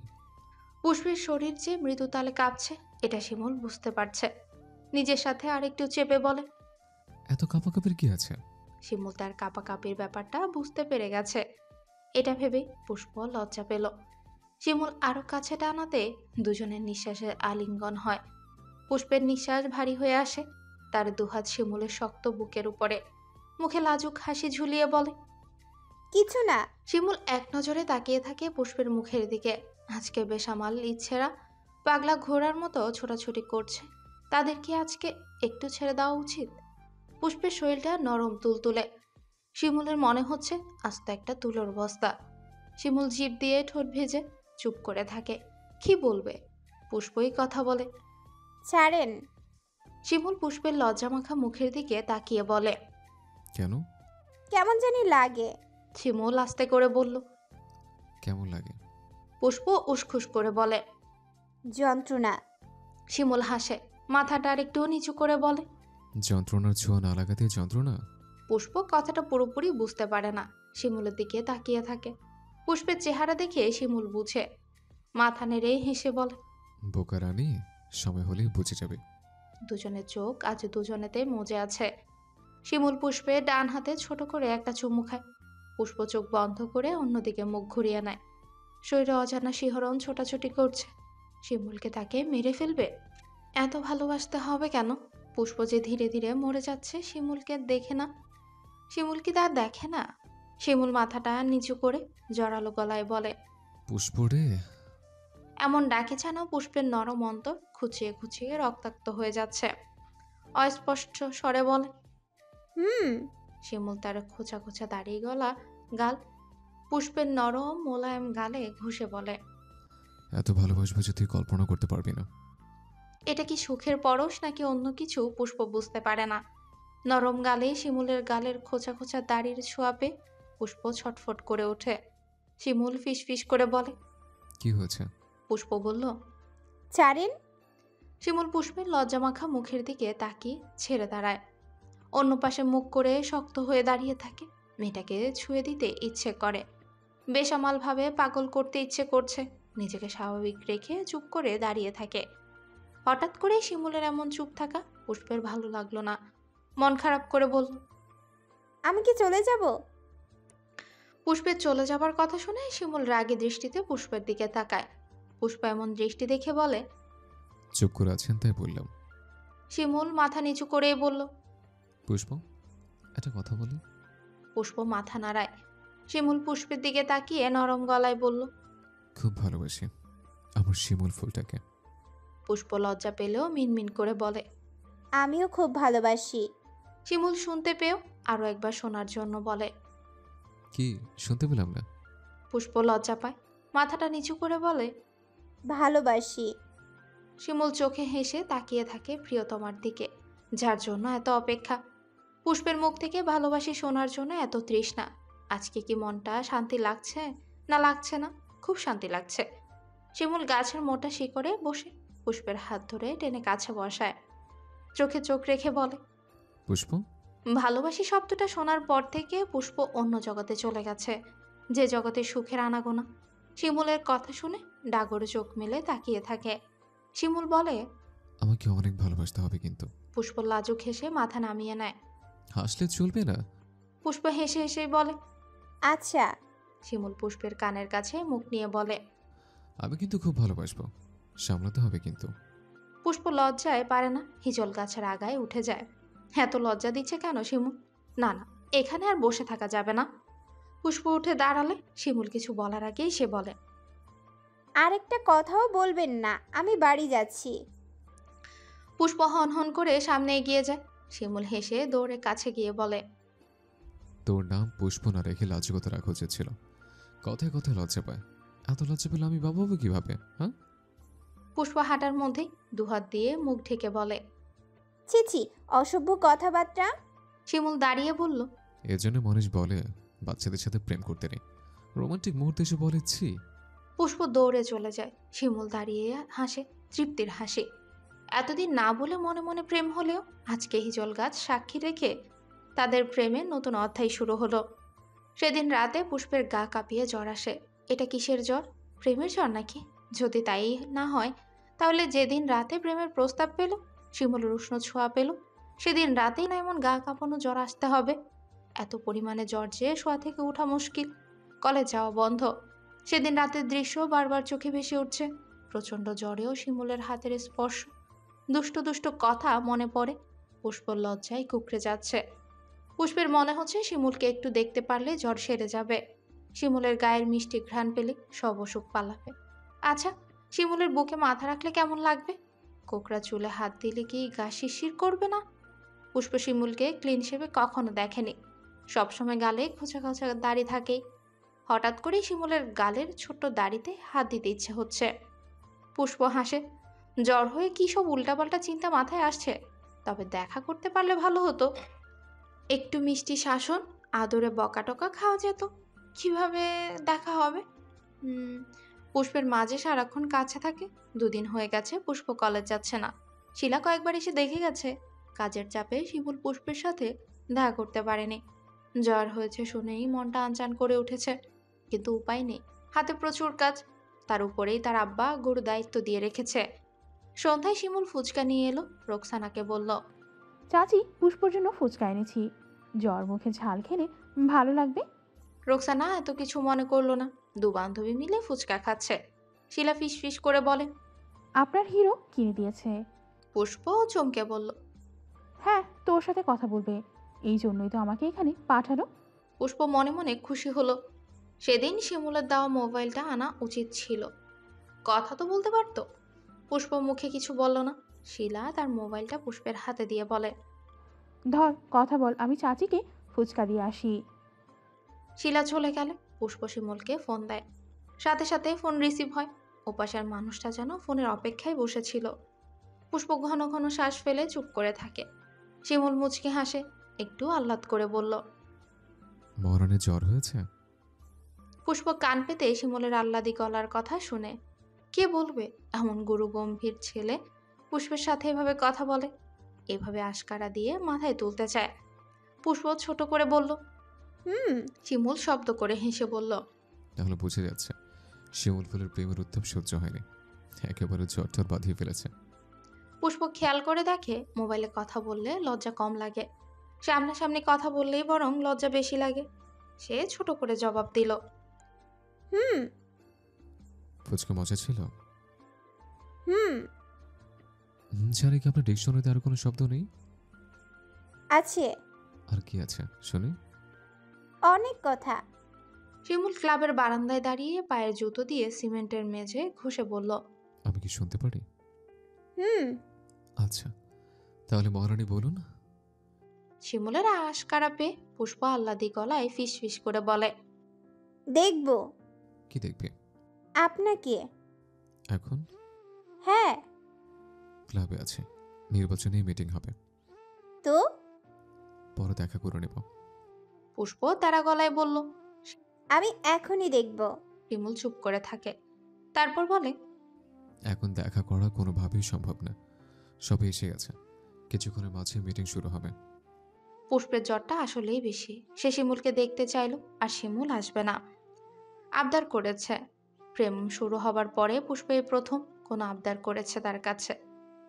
পুষ্পের শরীর যে মৃদু তালে কাঁপছে এটা শিমুল বুঝতে পারছে। নিজের সাথে আরেকটু চেপে বলে, এত কাঁপাকাঁপির কি আছে? শিমুল তার কাঁপাকাঁপির ব্যাপারটা বুঝতে পেরে গেছে। এটা ভেবেই পুষ্প লজ্জা পেল। শিমুল আরো কাছে টানাতে দুজনের নিঃশ্বাসের আলিঙ্গন হয়। পুষ্পের নিঃশ্বাস ভারী হয়ে আসে। তার দুহাত শিমুলের শক্ত বুকের উপরে, মুখে লাজুক হাসি ঝুলিয়ে বলে, কিছু না। শিমুল এক নজরে তাকিয়ে থাকে পুষ্পের মুখের দিকে। আজকে বেসামাল ইচ্ছেরা পাগলা ঘোড়ার মতো ছোটাছুটি করছে। তাদের কি আজকে একটু ছেড়ে দেওয়া উচিত? পুষ্পের শরীরটা নরম তুলতুলে। শিমুলের মনে হচ্ছে আস্ত একটা তুলোর বস্তা। শিমুল জিভ দিয়ে ঠোঁট ভেজে চুপ করে থাকে। কি বলবে? পুষ্পই কথা বলে। ছাড়েন। শিমুল পুষ্পের লজ্জামাখা মুখের দিকে তাকিয়ে বলে, কেন? কেমন জানি লাগে। শিমুল আস্তে করে বলল। কেমন লাগে? পুষ্প উসখুস করে বলে, যন্ত্রণা। শিমুল হাসে, মাথাটা আর একটু নিচু করে বলে। যন্ত্রণার ছোঁয়া না লাগাতে যন্ত্রণা? পুষ্প কথাটা পুরোপুরি বুঝতে পারে না, শিমুলের দিকে তাকিয়ে থাকে। পুষ্পের চেহারা দেখে শিমুল বুঝে, মাথা নেড়ে হেসে বলে, বোকা রানী, সময় হলেই বুঝে যাবে। দুজনের চোখ আজ দুজনেতে মজে আছে। শিমুল পুষ্পের ডান হাতে ছোট করে একটা চুমু খায়। পুষ্প চোখ বন্ধ করে অন্যদিকে মুখ ঘুরিয়ে নেয়। শরীরে অজানা শিহরণ ছোটাছুটি করছে। শিমুলকে তাকে মেরে ফেলবে? এত ভালোবাসতে হবে কেন? পুষ্প যে ধীরে ধীরে মরে যাচ্ছে শিমুলকে দেখে না। শিমুল কি তা দেখে না? শিমুল মাথাটা নিচু করে জড়ালো গলায় বলে, পুষ্প রে। এমন ডাকে যেন পুষ্পের নরম অন্তর খুঁচিয়ে খুঁচিয়ে রক্তাক্ত হয়ে যাচ্ছে। অস্পষ্ট স্বরে বলে, হুম। শিমুল তার খোঁচা খোঁচা দাড়ি গলা গাল পুষ্পের নরম মোলায়েম গালে ঘুষে বলে, এত ভালোবাসবো যে তুই কল্পনা করতে পারবি না। এটা কি সুখের পরশ নাকি অন্য কিছু পুষ্প বুঝতে পারে না। নরম গালে শিমুলের গালের খোঁচা খোঁচা দাড়ির ছোঁয়াপে পুষ্প ছটফট করে ওঠে। শিমুল ফিস ফিস করে বলে, কি হয়েছে? পুষ্প বলল, ছাড়েন। শিমুল পুষ্পের লজ্জামাখা মুখের দিকে তাকিয়ে ছেড়ে দাঁড়ায়। অন্য পাশে মুখ করে শক্ত হয়ে দাঁড়িয়ে থাকে। মেয়েটাকে ছুঁয়ে দিতে ইচ্ছে করে, বেসামালভাবে পাগল করতে ইচ্ছে করছে। নিজেকে স্বাভাবিক রেখে চুপ করে দাঁড়িয়ে থাকে। হঠাৎ করে শিমুলের এমন চুপ থাকা পুষ্পের ভালো লাগলো না। মন খারাপ করে বলল, আমি কি চলে যাব? পুষ্পের চলে যাবার কথা শুনে শিমুল রাগী দৃষ্টিতে পুষ্পের দিকে তাকায়। পুষ্প এমন দৃষ্টি দেখে বলে, চুপ করে আছেন তাই বললাম। শিমুল মাথা নিচু করেই বলল, পুষ্প, একটা কথা বলি। পুষ্প মাথা নাড়ায়। শিমুল পুষ্পের দিকে তাকিয়ে নরম গলায় বলল, খুব ভালোবাসি আমার শিমুল ফুলটাকে। পুষ্প লজ্জা পেলেও মিনমিন করে বলে, আমিও খুব ভালোবাসি। শিমুল শুনতে পেয়েও আরো একবার শোনার জন্য বলে। কি শুনতে পেলাম না? পুষ্প লজ্জা পায়, মাথাটা নিচু করে বলে, ভালোবাসি। শিমুল চোখে হেসে তাকিয়ে থাকে প্রিয়তমার দিকে, যার জন্য এত অপেক্ষা। পুষ্পের মুখ থেকে ভালোবাসি শোনার জন্য এত তৃষ্ণা। আজকে কি মনটা শান্তি লাগছে না লাগছে না? খুব শান্তি লাগছে। শিমুল গাছের মোটা শিকড়ে বসে পুষ্পের হাত ধরে টেনে কাছে বসায়। চোখে চোখ রেখে বলে, পুষ্প, ভালোবাসি শব্দটা শোনার পর থেকে পুষ্প অন্য জগতে চলে গেছে, যে জগতে সুখের আনাগোনা। শিমুলের কথা শুনে ডাগর চোখ মেলে তাকিয়ে থাকে। শিমুল বলে, আমাকে অনেক ভালোবাসতে হবে কিন্তু। পুষ্প লাজুক হেসে মাথা নামিয়ে নেয়। হাসলে চলবে না। পুষ্প হেসে হেসেই বলে, আচ্ছা। শিমুল পুষ্পের কানের কাছে মুখ নিয়ে বলে, আমি কিন্তু খুব ভালোবাসবো, সামলাতে হবে কিন্তু। পুষ্প লজ্জায় পারে না, হিজল গাছের আগায় উঠে যায়। এত লজ্জা দিচ্ছে কেন শিমুল? না না, এখানে আর বসে থাকা যাবে না। পুষ্প উঠে দাঁড়ালে শিমুল কিছু বলার আগেই সে বলে, আরেকটা কথাও বলবেন না, আমি বাড়ি যাচ্ছি। পুষ্প হন হন করে সামনে এগিয়ে যায়। শিমুল হেসে দৌড়ে কাছে গিয়ে বলে, তোর নাম পুষ্প না রেখে লাজুকতা রাখা উচিত ছিল। কথায় কথায় লজ্জা পায়। এত লজ্জা পেলে আমি বাবা হবো কিভাবে? হ্যাঁ? পুষ্প হাঁটার মধ্যেই দুহাত দিয়ে মুখ ঢেকে বলে, ছি ছি, অসভ্য কথাবার্তা। শিমুল দাঁড়িয়ে বলল, এজন্য মানুষ বলে বাচ্চাদের সাথে প্রেম করতে নেই। রোমান্টিক মুহূর্তে এসে বলে ছি। পুষ্প দৌড়ে চলে যায়। শিমুল দাঁড়িয়ে হাসে, তৃপ্তির হাসি। এতদিন না বলে মনে মনে প্রেম হলেও আজকে হিজল গাছ সাক্ষী রেখে তাদের প্রেমের নতুন অধ্যায় শুরু হলো। সেদিন রাতে পুষ্পের গা কাঁপিয়ে জ্বর আসে। এটা কিসের জ্বর? প্রেমের জ্বর নাকি? যদি তাই না হয়, তাহলে যেদিন রাতে প্রেমের প্রস্তাব পেল, শিমুলের উষ্ণ ছোঁয়া পেল, সেদিন রাতেই না এমন গা কাঁপানো জ্বর আসতে হবে? এত পরিমাণে জ্বর যে শোয়া থেকে ওঠা মুশকিল, কলেজ যাওয়া বন্ধ। সেদিন রাতের দৃশ্য বারবার চোখে ভেসে উঠছে। প্রচণ্ড জ্বরেও শিমুলের হাতের স্পর্শ, দুষ্ট দুষ্ট কথা মনে পড়ে। পুষ্পর লজ্জায় কুকড়ে যাচ্ছে। পুষ্পের মনে হচ্ছে শিমুলকে একটু দেখতে পারলে জ্বর সেরে যাবে। শিমুলের গায়ের মিষ্টি ঘ্রাণ পেলে সব অসুখ পালাবে। আচ্ছা, শিমুলের বুকে মাথা রাখলে কেমন লাগবে? কোকড়া চুলে হাত দিলে কি গা শিরশির করবে না? পুষ্প শিমুলকে ক্লিন শেপে কখনো দেখেনি। সবসময় গালে খোঁচা খোঁচা দাড়ি থাকেই। হঠাৎ করেই শিমুলের গালের ছোট্ট দাড়িতে হাত দিতে ইচ্ছে হচ্ছে। পুষ্প হাসে। জ্বর হয়ে কী সব উল্টাপাল্টা চিন্তা মাথায় আসছে। তবে দেখা করতে পারলে ভালো হতো। একটু মিষ্টি শাসন, আদরে বকাটকা খাওয়া যেত। কিভাবে দেখা হবে? পুষ্পের মাঝে সারাক্ষণ কাছে থাকে। 2 দিন হয়ে গেছে পুষ্প কলেজ যাচ্ছে না। শিলা কয়েকবার এসে দেখে গেছে। কাজের চাপে শিমুল পুষ্পের সাথে দেখা করতে পারেনি। জ্বর হয়েছে শুনেই মনটা আনচান করে উঠেছে, কিন্তু উপায় নেই। হাতে প্রচুর কাজ, তার উপরেই তার আব্বা গুরু দায়িত্ব দিয়ে রেখেছে। সন্ধ্যায় শিমুল ফুচকা নিয়ে এলো। রোকসানাকে বলল, চাচি, পুষ্পর জন্য ফুচকা এনেছি। জ্বর মুখে ঝাল খেলে ভালো লাগবে। রোকসানা এত কিছু মনে করলো না। 2 বান্ধবী মিলে ফুচকা খাচ্ছে। শিলা ফিস ফিস করে বলে, আপনার হিরো কিনে দিয়েছে। পুষ্প চমকে বলল, হ্যাঁ, তোর সাথে কথা বলবে, এই জন্যই তো আমাকে এখানে পাঠালো। পুষ্প মনে মনে খুশি হলো। সেদিন শিমুলের দেওয়া মোবাইলটা আনা উচিত ছিল। কথা তো বলতে পারত। পুষ্প মুখে কিছু বলল না। শিলা তার মোবাইলটা পুষ্পের হাতে দিয়ে বলে, ধর, কথা বল, আমি চাচিকে ফুচকা দিয়ে আসি। শিলা চলে গেলে পুষ্প শিমুলকে ফোন দেয়। সাথে সাথে ফোন রিসিভ হয়। ওপাশের মানুষটা যেন ফোনের অপেক্ষায় বসেছিল। পুষ্প ঘন ঘন শ্বাস ফেলে চুপ করে থাকে। শিমুল মুচকি হাসে, একটু আহ্লাদ করে বলল, মহারানীর জ্বর হয়েছে? পুষ্প কান পেতে শিমুলের আহ্লাদি গলার কথা শুনে। কে বলবে এমন গুরু গম্ভীর ছেলে পুষ্পের সাথে এভাবে কথা বলে? এভাবে আশকারা দিয়ে মাথায় তুলতে চায়। পুষ্প ছোট করে বলল, শিমুল শব্দ করে হেসে বলল, তাহলে বুঝে যাচ্ছে শিমুল ফুলের প্রেমের উত্তাপ সহ্য হয়নি, একেবারে জ্বর টর বাঁধিয়ে ফেলেছে। পুষ্প খেয়াল করে দেখে মোবাইলে কথা বললে লজ্জা কম লাগে, সামনাসামনি কথা বললেই বরং লজ্জা বেশি লাগে। সে ছোট করে জবাব দিল, ফুচকা মজা ছিল? হুম। জানি কি আপনার ডিকশনারিতে আর কোনো শব্দ নেই? আছে, আর কি আছে শুনি? অনেক কথা। শিমুল ক্লাবের বারান্দায় দাঁড়িয়ে পায়ের জুতো দিয়ে সিমেন্টের মেঝে ঘষে বলল, আমি কি শুনতে পারি? হুম। আচ্ছা, তাহলে মহারানী বলুন। শিমুলের আশকারা পেয়ে পুষ্প আহ্লাদি গলায় ফিস ফিস করে বলে, দেখব কি দেখবে? আপনাকে। এখন হ্যাঁ। ক্লাবে আছে, নির্বাচনী মিটিং হবে, তো পরে দেখা করে নেব। পুষ্প তারা গলায় বলল। আমি এখনই দেখব। শিমুল চুপ করে থাকে, তারপর বলে, এখন দেখা করা কোনোভাবেই সম্ভব না, সবে এসে গেছে, কিছুক্ষণের মাঝে মিটিং শুরু হবে। পুষ্পের জ্বরটা আসলেই বেশি। সে শিমুলকে দেখতে চাইল, আর শিমুল আসবে না। আবদার করেছে। প্রেম শুরু হবার পরে পুষ্প এই প্রথম কোনো আবদার করেছে তার কাছে।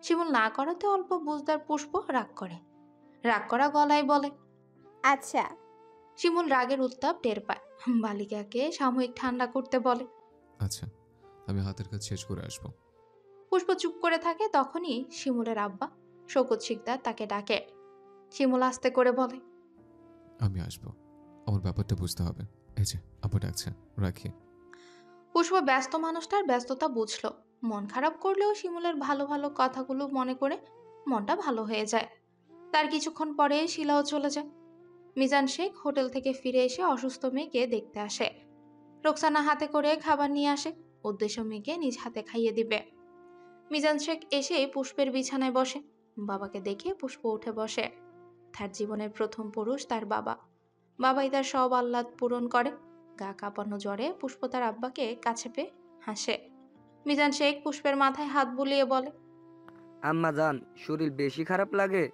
শিমুল না করাতে অল্প বুঝদার পুষ্প রাগ করে। রাগ করা গলায় বলে, আচ্ছা। শিমুল রাগের উত্তাপ টের পায়। বালিকাকে সাময়িক ঠান্ডা করতে বলে, আচ্ছা, আমি হাতের কাজ শেষ করে আসবো। পুষ্প চুপ করে থাকে। তখনই শিমুলের আব্বা শৌকত শিকদার তাকে ডাকে। শিমুল আস্তে করে বলে, আমি আসবো, আমার ব্যাপারটা বুঝতে হবে। এই যে আব্বা ডাকছে, রাখি। পুষ্প ব্যস্ত মানুষটার ব্যস্ততা বুঝলো। মন খারাপ করলেও শিমুলের ভালো ভালো কথাগুলো মনে করে মনটা ভালো হয়ে যায়। তার কিছুক্ষণ পরে শিলাও চলে যায়। মিজান শেখ হোটেল থেকে ফিরে এসে অসুস্থ মেয়েকে দেখতে আসে। রোকসানা হাতে করে খাবার নিয়ে আসে, উদ্দেশ্য মেয়েকে নিজ হাতে খাইয়ে দিবে। মিজান শেখ এসে পুষ্পের বিছানায় বসে। বাবাকে দেখে পুষ্প উঠে বসে। তার জীবনের প্রথম পুরুষ তার বাবা। বাবাই তার সব আহ্লাদ পূরণ করে। গা কাঁপানো জ্বরে পুষ্প তার আব্বাকে কাছে পেয়ে হাসে। মিজান শেখ পুষ্পের মাথায় হাত বুলিয়ে বলে। আম্মা জান, শরীর বেশি খারাপ লাগে?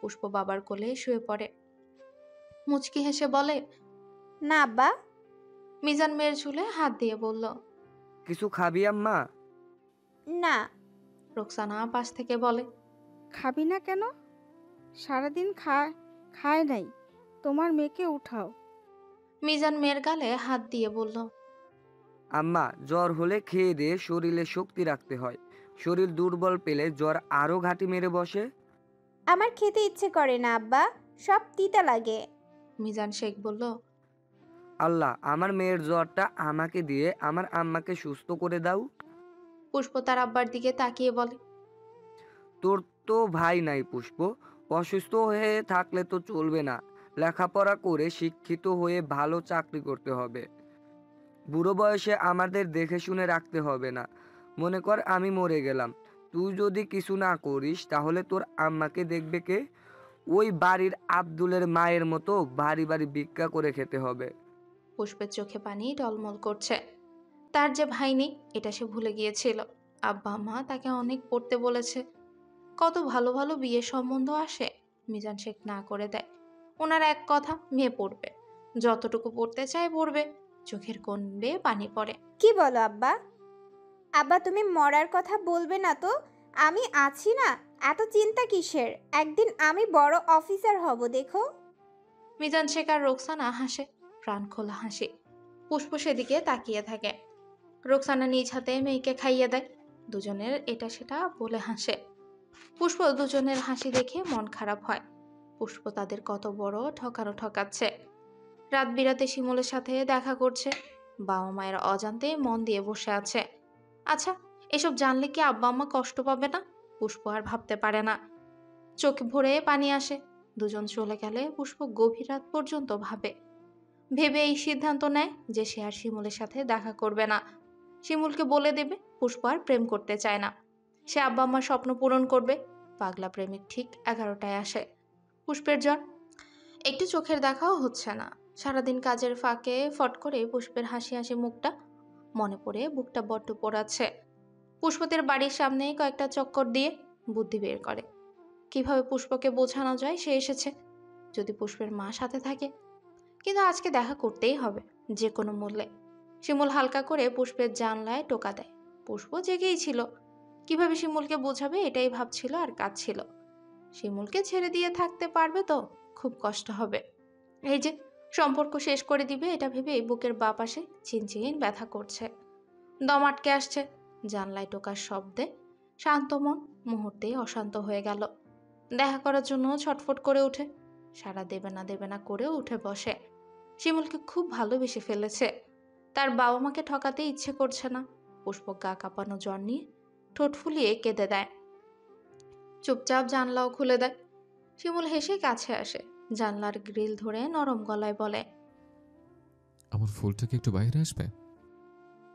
পুষ্প বাবার কোলে শুয়ে পড়ে। মুচকি হেসে বলে, না আব্বা। মিজান মেয়ের চুলে হাত দিয়ে বলল, কিছু খাবি আম্মা? না। রোকসানা পাশ থেকে বলে, খাবি না কেন? সারাদিন খায় নাই। তোমার মেয়েকে উঠাও। মিজান মেয়ের গালে হাত দিয়ে বলল, আম্মা, জ্বর হলে খেয়ে দিয়ে শরীরে শক্তি রাখতে হয়। শরীর দুর্বল পেলে জ্বর আরো ঘাঁটি মেরে বসে। আমার খেতে ইচ্ছে করে না আব্বা, সব তিতা লাগে। মিজান শেখ বলল, আল্লাহ, আমার মেয়ের জ্বরটা আমাকে দিয়ে আমার আম্মাকে সুস্থ করে দাও। পুষ্প তার আব্বার দিকে তাকিয়ে বলে, তোর তো ভাই নাই পুষ্প, অসুস্থ হয়ে থাকলে তো চলবে না। লেখাপড়া করে শিক্ষিত হয়ে ভালো চাকরি করতে হবে। বুড়ো বয়সে আমাদের দেখে শুনে রাখতে হবে না। মনে কর আমি মরে গেলাম, তুই যদি কিছু না করিস তাহলে তোর আম্মাকে দেখবে কে? ওই বাড়ির আব্দুলের মায়ের মতো বাড়ি বাড়ি ভিক্ষা করে খেতে হবে। পুষ্পের চোখে পানি টলমল করছে। তার যে ভাই নেই এটা সে ভুলে গিয়েছিল। আব্বা মা তাকে অনেক পড়তে বলেছে। কত ভালো ভালো বিয়ের সম্বন্ধ আসে, মিজান শেখ না করে দেয়। ওনার এক কথা, মেয়ে পড়বে, যতটুকু পড়তে চায় পড়বে। চোখের কোণ বেয়ে পানি পড়ে। কি বলো আব্বা? আব্বা তুমি মরার কথা বলবে না তো? আমি আছি না, এত চিন্তা কিসের? একদিন আমি বড় অফিসার হব, দেখো। মিজান শেখ আর রোকসানা হাসে, প্রাণ খোলা হাসি। পুষ্প সেদিকে তাকিয়ে থাকে। রোকসানা নিজ হাতে মেয়েকে খাইয়ে দেয়। দুজনের এটা সেটা বলে হাসে। পুষ্প দুজনের হাসি দেখে মন খারাপ হয়। পুষ্প তাদের কত বড় ঠকানো ঠকাচ্ছে। রাত বিরাতে শিমুলের সাথে দেখা করছে। বাবা মায়ের অজান্তে মন দিয়ে বসে আছে। আচ্ছা, এসব জানলে কি আব্বা আম্মা কষ্ট পাবে না? পুষ্প আর ভাবতে পারে না। চোখে ভরে পানি আসে। দুজন চলে গেলে পুষ্প গভীর রাত পর্যন্ত ভাবে। ভেবে এই সিদ্ধান্ত নেয় যে সে আর শিমুলের সাথে দেখা করবে না। শিমুলকে বলে দেবে পুষ্প আর প্রেম করতে চায় না। সে আব্বা আম্মার স্বপ্ন পূরণ করবে। পাগলা প্রেমিক ঠিক 11টায় আসে। পুষ্পের জ্বর, একটু চোখের দেখাও হচ্ছে না। সারাদিন কাজের ফাঁকে ফট করে পুষ্পের হাসি হাসি মুখটা মনে পড়ে বুকটা বড্ড পোড়াচ্ছে। পুষ্পতের বাড়ির সামনে কয়েকটা চক্কর দিয়ে বুদ্ধি বের করে কিভাবে পুষ্পকে বোঝানো যায় সে এসেছে, যদি পুষ্পের মা সাথে থাকে। কিন্তু আজকে দেখা করতেই হবে, যে কোনো মূল্যে। শিমুল হালকা করে পুষ্পের জানলায় টোকা দেয়। পুষ্প জেগেই ছিল। কিভাবে শিমুলকে বোঝাবে এটাই ভাবছিল আর কাঁদছিল। শিমুলকে ছেড়ে দিয়ে থাকতে পারবে তো? খুব কষ্ট হবে। এই যে সম্পর্ক শেষ করে দিবে এটা ভেবে বুকের বাঁ পাশে চিনচিন ব্যথা করছে। দম আটকে আসছে। জানলায় টোকার শব্দে শান্ত মন মুহূর্তেই অশান্ত হয়ে গেল। দেখা করার জন্য ছটফট করে ওঠে। সারা দেবে না করে উঠে বসে। শিমুলকে খুব ভালোবেসে ফেলেছে। তার বাবা মাকে ঠকাতে ইচ্ছে করছে না। পুষ্প গা কাঁপানো জ্বর নিয়ে ঠোঁট ফুলিয়ে কেঁদে দেয়। চুপচাপ জানলাও খুলে দেয়। শিমুল হেসে কাছে আসে। জানলার গ্রিল ধরে নরম গলায় বলে, আমার ফুলটা কি একটু বাইরে আসবে?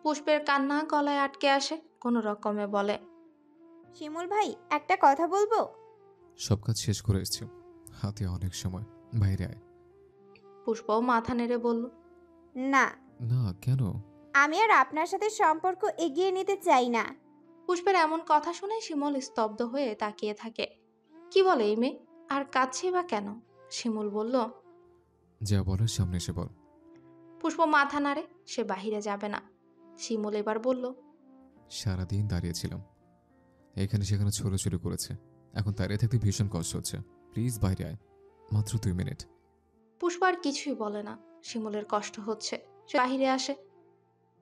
পুষ্পের কান্না গলায় আটকে আসে। কোনো রকমে বলে, শিমুল ভাই, একটা কথা বলবো? সব কাজ শেষ করে এসেছি, হাতে অনেক সময়, বাইরে আয়। পুষ্প মাথা নেড়ে বলল, না, না কেন? আমি আর আপনার সাথে সম্পর্ক এগিয়ে নিতে চাই না। পুষ্পের এমন কথা শুনে শিমুল স্তব্ধ হয়ে তাকিয়ে থাকে। কি বলে এই মেয়ে? আর কাঁদছে বা কেন? শিমুল বলল, যা বলার সামনে এসে বল। পুষ্প মাথা নাড়ে, সে বাহিরে যাবে না। শিমুল এবার বলল, সারাদিন দাঁড়িয়েছিলাম, এখানে সেখানে ছোড়াছুড়ি করেছে, এখন দাঁড়িয়ে থাকতে ভীষণ কষ্ট হচ্ছে, প্লিজ বাইরে আয়, মাত্র 2 মিনিট। পুষ্প আর কিছুই বলে না। শিমুলের কষ্ট হচ্ছে, সে বাহিরে আসে।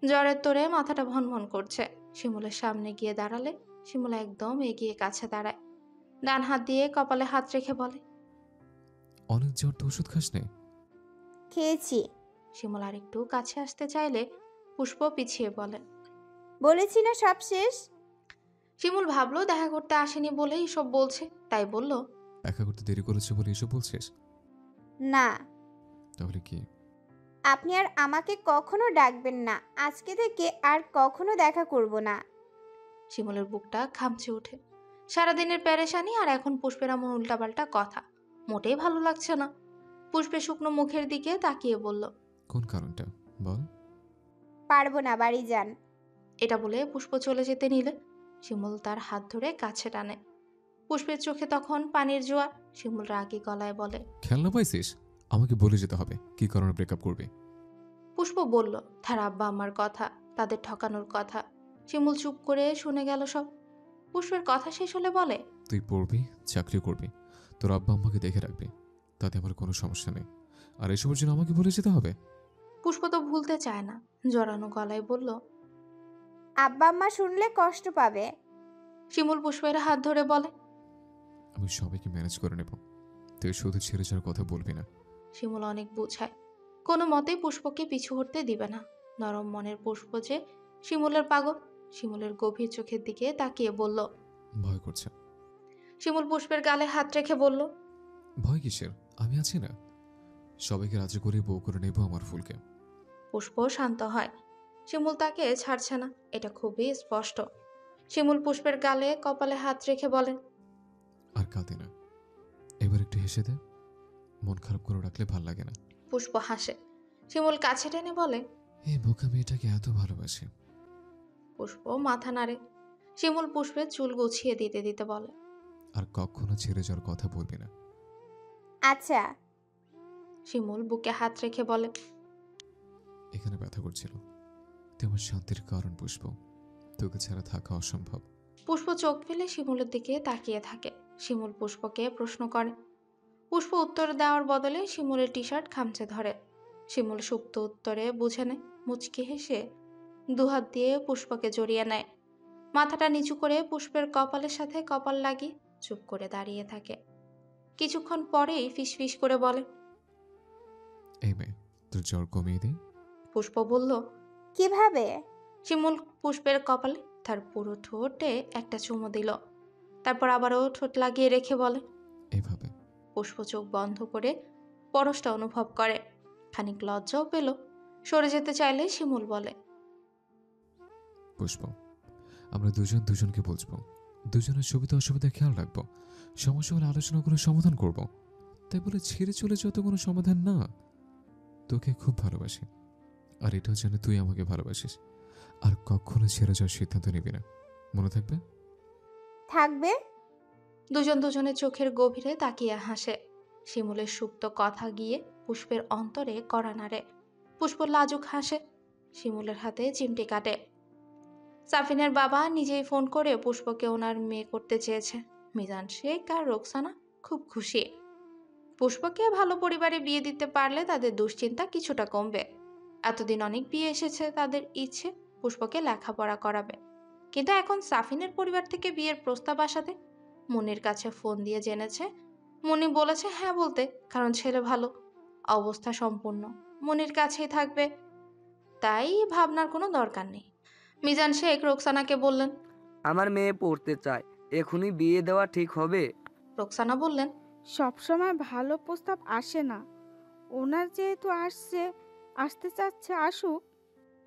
জ্বরের তোরে মাথাটা ভনভন করছে। শিমুলের সামনে গিয়ে দাঁড়ালে শিমুল একদম এগিয়ে কাছে দাঁড়ায়। ডান হাত দিয়ে কপালে হাত রেখে বলে, অনেক জ্বর তো ওষুধ খাস নে? খেয়েছি। শিমুল আর একটু কাছে আসতে চাইলে পুষ্প পিছিয়ে বলে, বলেছি না সব শেষ। শিমুল ভাবলো দেখা করতে আসেনি বলেই সব বলছে, তাই বলল, দেখা করতে দেরি করেছে বলে এসব বলছিস? না, তাহলে কি? আপনি আর আমাকে কখনো ডাকবেন না। আজকে থেকে আর কখনো দেখা করব না। শিমুলের বুকটা খামচে ওঠে। সারাদিনের প্যারেশানি আর এখন পুষ্পের এমন উল্টাপাল্টা কথা মোটেই ভালো লাগছে না। পুষ্পের শুকনো মুখের দিকে তাকিয়ে বলল, কোন কারণটা বল। পারবো না, বাড়ি যান। এটা বলে পুষ্প চলে যেতে নিলে শিমুল তার হাত ধরে কাছে টানে। পুষ্পের চোখে তখন পানির জোয়ার। শিমুল রাগী গলায় বলে, খেলনা পাইছিস? আমাকে বলে যেতে হবে কি কারণে ব্রেকআপ করবি। পুষ্প বলল তার আব্বা আম্মার কথা, তাদের ঠকানোর কথা। শিমুল চুপ করে শুনে গেল সব। পুষ্পের কথা শেষ হলে বলে, তুই পড়বি, চাকরি করবি, তোর আব্বা আম্মাকে দেখে রাখবি, তাতে আমার কোনো সমস্যা নেই। আর এসবের জন্য আমাকে বলে যেতে হবে? পুষ্প তো ভুলতে চায় না, জড়ানো গলায় বলল। আব্বা আম্মা শুনলে কষ্ট পাবে। শিমুল পুষ্পের হাত ধরে বলে, আমি সবাইকে ম্যানেজ করে নেব, তুই শুধু ছেড়ে যাওয়ার কথা বলবি না। শিমুল অনেক বুঝায়, কোনো মতেই পুষ্পকে পিছু হটতে দিবে না। নরম মনের পুষ্প যে শিমুলের পাগল। শিমুলের গভীর চোখের দিকে তাকিয়ে বলল। ভয় করছে। শিমুল পুষ্পের গালে হাত রেখে বলল, ভয় কিসের, আমি আছি না। সবাইকে রাজি করে বউ করে নেব আমার ফুলকে। পুষ্প শান্ত হয়। শিমুল তাকে ছাড়ছে না, এটা খুবই স্পষ্ট। শিমুল পুষ্পের গালে কপালে হাত রেখে বলে, আর কাঁদে না, এবার একটু হেসে দে, মন খারাপ করে রাখলে ভাল লাগে না। পুষ্প হাসে। শিমুল কাছে টেনে বলে, এই বোকা মেয়েটাকে এত ভালোবাসে। পুষ্প মাথা নাড়ে। শিমুল পুষ্পের চুল গুছিয়ে দিতে দিতে বলে, আর কখনো ছেড়ে যাওয়ার কথা বলবি না। আচ্ছা। শিমুল বুকে হাত রেখে বলে, এখানে ব্যথা করছিল, তুই আমার শান্তির কারণ পুষ্প, তোকে ছাড়া থাকা অসম্ভব। পুষ্প চোখ ফেলে শিমুলের দিকে তাকিয়ে থাকে। শিমুল পুষ্পকে প্রশ্ন করে। পুষ্প উত্তর দেওয়ার বদলে শিমুলের টি শার্ট খামচে ধরে। শিমুল সুপ্ত উত্তরে বুঝে নেয়। মুচকি হেসে দুহাত দিয়ে পুষ্পকে জড়িয়ে নেয়। মাথাটা নিচু করে পুষ্পের কপালের সাথে কপাল লাগিয়ে চুপ করে দাঁড়িয়ে থাকে। কিছুক্ষণ পরেই ফিসফিস করে বলে, এই মেয়ে, তোর জ্বর কমিয়ে দিই। পুষ্প বলল, কিভাবে? শিমুল পুষ্পের কপালে তার পুরো ঠোঁটে একটা চুমু দিল। তারপর আবারও ঠোঁট লাগিয়ে রেখে বলে, এভাবে। পুষ্প চোখ বন্ধ করে পরশটা অনুভব করে। খানিক লজ্জাও পেল। সরে যেতে চাইলে শিমুল বলে, পুষ্প, আমরা দুজন দুজনকে বুঝবো, দুজনের সুবিধা অসুবিধা খেয়াল রাখবো, সমস্যা হলে আলোচনা করে সমাধান করব। তাই বলে ছেড়ে চলে যাওয়া তো কোনো সমাধান না। তোকে খুব ভালোবাসি, আর এটাও জানি তুই আমাকে ভালোবাসিস। আর কখনো ছেড়ে যাওয়ার সিদ্ধান্ত নিবি না, মনে থাকবে? থাকবে। দুজন দুজনের চোখের গভীরে তাকিয়ে হাসে। শিমুলের সুপ্ত কথা গিয়ে পুষ্পের অন্তরে কড়া নাড়ে। পুষ্প লাজুক হাসে। শিমুলের হাতে চিমটি কাটে। সাফিনের বাবা নিজেই ফোন করে পুষ্পকে ওনার মেয়ে করতে চেয়েছে। মিজান শেখ আর রোকসানা খুব খুশি। পুষ্পকে ভালো পরিবারে বিয়ে দিতে পারলে তাদের দুশ্চিন্তা কিছুটা কমবে। এতদিন অনেক বিয়ে এসেছে, তাদের ইচ্ছে পুষ্পকে লেখাপড়া করাবে। কিন্তু এখন সাফিনের পরিবার থেকে বিয়ের প্রস্তাব আসাতে মনির কাছে ফোন দিয়ে জেনেছে। মনি বলেছে হ্যাঁ বলতে, কারণ ছেলে ভালো, অবস্থা সম্পূর্ণ, মনির কাছেই থাকবে। তাই ভাবনার কোনো দরকার নেই। মিজান শেখ রোকসানাকে বললেন, আমার মেয়ে পড়তে চায়, এখনই বিয়ে দেওয়া ঠিক হবে? রোকসানা বললেন, সবসময় ভালো প্রস্তাব আসে না, ওনার যেহেতু আসতে চাচ্ছে আসুক।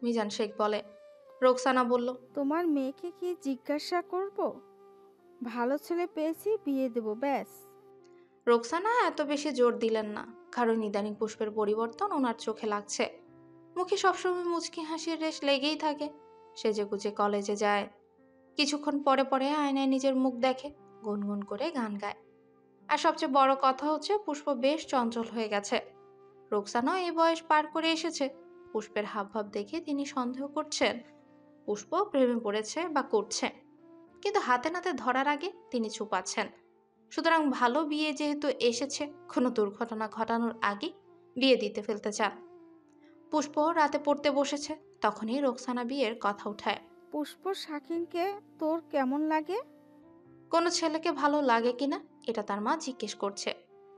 মিজান শেখ বলে। রোকসানা বলল, তোমার মেয়েকে কি জিজ্ঞাসা করব? ভালো ছেলে পেয়েছি, বিয়ে দেব, ব্যাস। রোকসানা এত বেশি জোর দিলেন না, কারণ ইদানিং পুষ্পের পরিবর্তন ওনার চোখে লাগছে। মুখে সবসময় মুচকি হাসির রেশ লেগেই থাকে। সেজেগুজে কলেজে যায়, কিছুক্ষণ পরে পরে আয়নায় নিজের মুখ দেখে, গুনগুন করে গান গায়। আর সবচেয়ে বড় কথা হচ্ছে পুষ্প বেশ চঞ্চল হয়ে গেছে। রোকসানাও এই বয়স পার করে এসেছে। পুষ্পের হাবভাব দেখে তিনি সন্দেহ করছেন পুষ্প প্রেমে পড়েছে বা করছে, কিন্তু হাতে নাতে ধরার আগে তিনি চুপাচ্ছেন। সুতরাং ভালো বিয়ে যেহেতু এসেছে, কোনো দুর্ঘটনা ঘটানোর আগে বিয়ে দিতে ফেলতে চান। পুষ্প রাতে পড়তে বসেছে, তখনই রোকসানা বিয়ের কথা উঠায়। পুষ্প শাকিনকে তোর কেমন লাগে? কোনো ছেলেকে ভালো লাগে কিনা এটা তার মা জিজ্ঞেস করছে।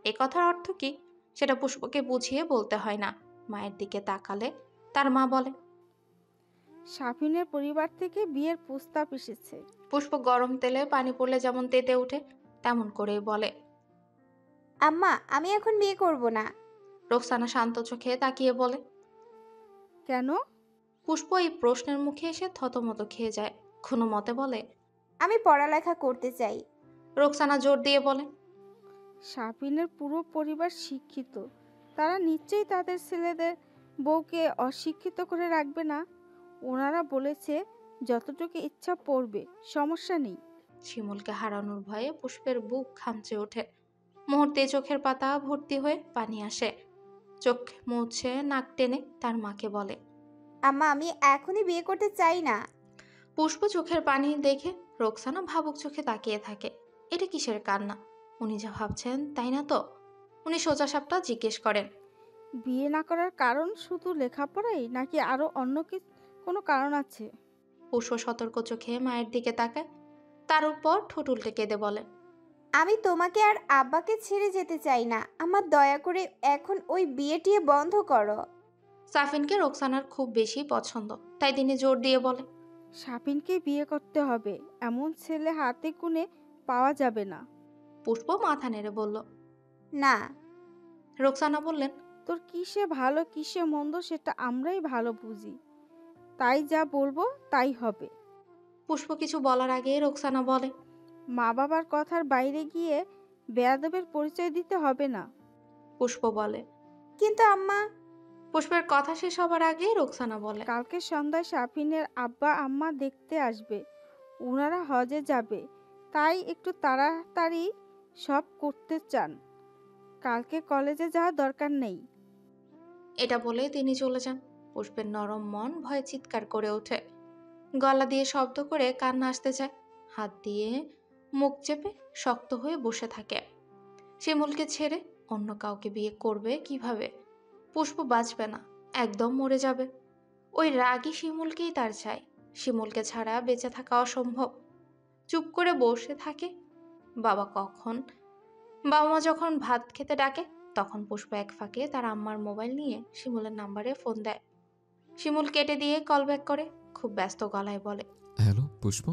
এ কথার অর্থ কি সেটা পুষ্পকে বুঝিয়ে বলতে হয় না। মায়ের দিকে তাকালে তার মা বলে, শাফিনের পরিবার থেকে বিয়ের প্রস্তাব এসেছে। পুষ্প গরম তেলে পানি পড়লে যেমন তেতে ওঠে তেমন করেই বলে, আম্মা, আমি এখন বিয়ে করব না। রোকসানা শান্ত চোখে তাকিয়ে বলে। কেন? পুষ্প এই প্রশ্নের মুখে এসে থতমত খেয়ে যায়। কোনো মতে বলে, আমি পড়ালেখা করতে চাই। রোকসানা জোর দিয়ে বলে, শাফিনের পুরো পরিবার শিক্ষিত, তারা নিশ্চয়ই তাদের ছেলেদের বউকে অশিক্ষিত করে রাখবে না। ওনারা বলেছে যতটুকু ইচ্ছা পড়বে, সমস্যা নেই। শিমুলকে হারানোর ভয়ে পুষ্পের বুক খামচে ওঠে। মুহূর্তে চোখের পাতা ভর্তি হয়ে পানি আসে। চোখ মুছে নাক টেনে তার মাকে বলে, আম্মা আমি এখনই বিয়ে করতে চাই না। পুষ্প চোখের পানি দেখে রোকসানা ভাবুক চোখে তাকিয়ে থাকে। এটা কিসের কান্না? উনি যা ভাবছেন তাই না তো? উনি সোজা সাপটা জিজ্ঞেস করেন, বিয়ে না করার কারণ শুধু লেখাপড়াই নাকি আরো অন্য কোনো কারণ আছে? পুষ্প সতর্ক চোখে মায়ের দিকে তাকায়, তার উপর ঠোঁট উল্টে কেঁদে বলে, আমি তোমাকে আর আব্বাকে ছেড়ে যেতে চাই না। আমার দয়া করে এখন ওই বিয়েটিয়ে বন্ধ করো। সাফিনকে রোকসানার খুব বেশি পছন্দ, তাই তিনি জোর দিয়ে বলে, সাপিনকে বিয়ে করতে হবে, এমন ছেলে হাতে গুনে পাওয়া যাবে না। পুষ্প মাথা নেড়ে বলল, না। রোকসানা বললেন, তোর কিসে ভালো কিসে মন্দ সেটা আমরাই ভালো বুঝি, তাই যা বলবো তাই হবে। পুষ্প কিছু বলার আগে রোকসানা বলে, মা বাবার কথার বাইরে গিয়ে বেয়াদবের পরিচয় দিতে হবে না। পুষ্প বলে, কিন্তু আম্মা। পুষ্পের কথা শেষ হবার আগে রোকসানা বলে, কালকে সন্ধ্যায় সাফিনের আব্বা আম্মা দেখতে আসবে, ওনারা হজে যাবে, তাই একটু তাড়াতাড়ি সব করতে চান। কালকে কলেজে যাওয়ার দরকার নেই। এটা বলে তিনি চলে যান। পুষ্পের নরম মন ভয়ে চিৎকার করে ওঠে। গলা দিয়ে শব্দ করে কান্না আসতে চায়। হাত দিয়ে মুখ চেপে শক্ত হয়ে বসে থাকে। শিমুলকে ছেড়ে অন্য কাউকে বিয়ে করবে কিভাবে? পুষ্প বাঁচবে না, একদম মরে যাবে। ওই রাগী শিমুলকেই তার চাই। শিমুলকে ছাড়া বেঁচে থাকা অসম্ভব। চুপ করে বসে থাকে। বাবা মা যখন ভাত খেতে ডাকে, তখন পুষ্প এক ফাঁকে তার আম্মার মোবাইল নিয়ে শিমুলের নাম্বারে ফোন দেয়। শিমুল কেটে দিয়ে কল ব্যাক করে খুব ব্যস্ত গলায় বলে, হ্যালো পুষ্প।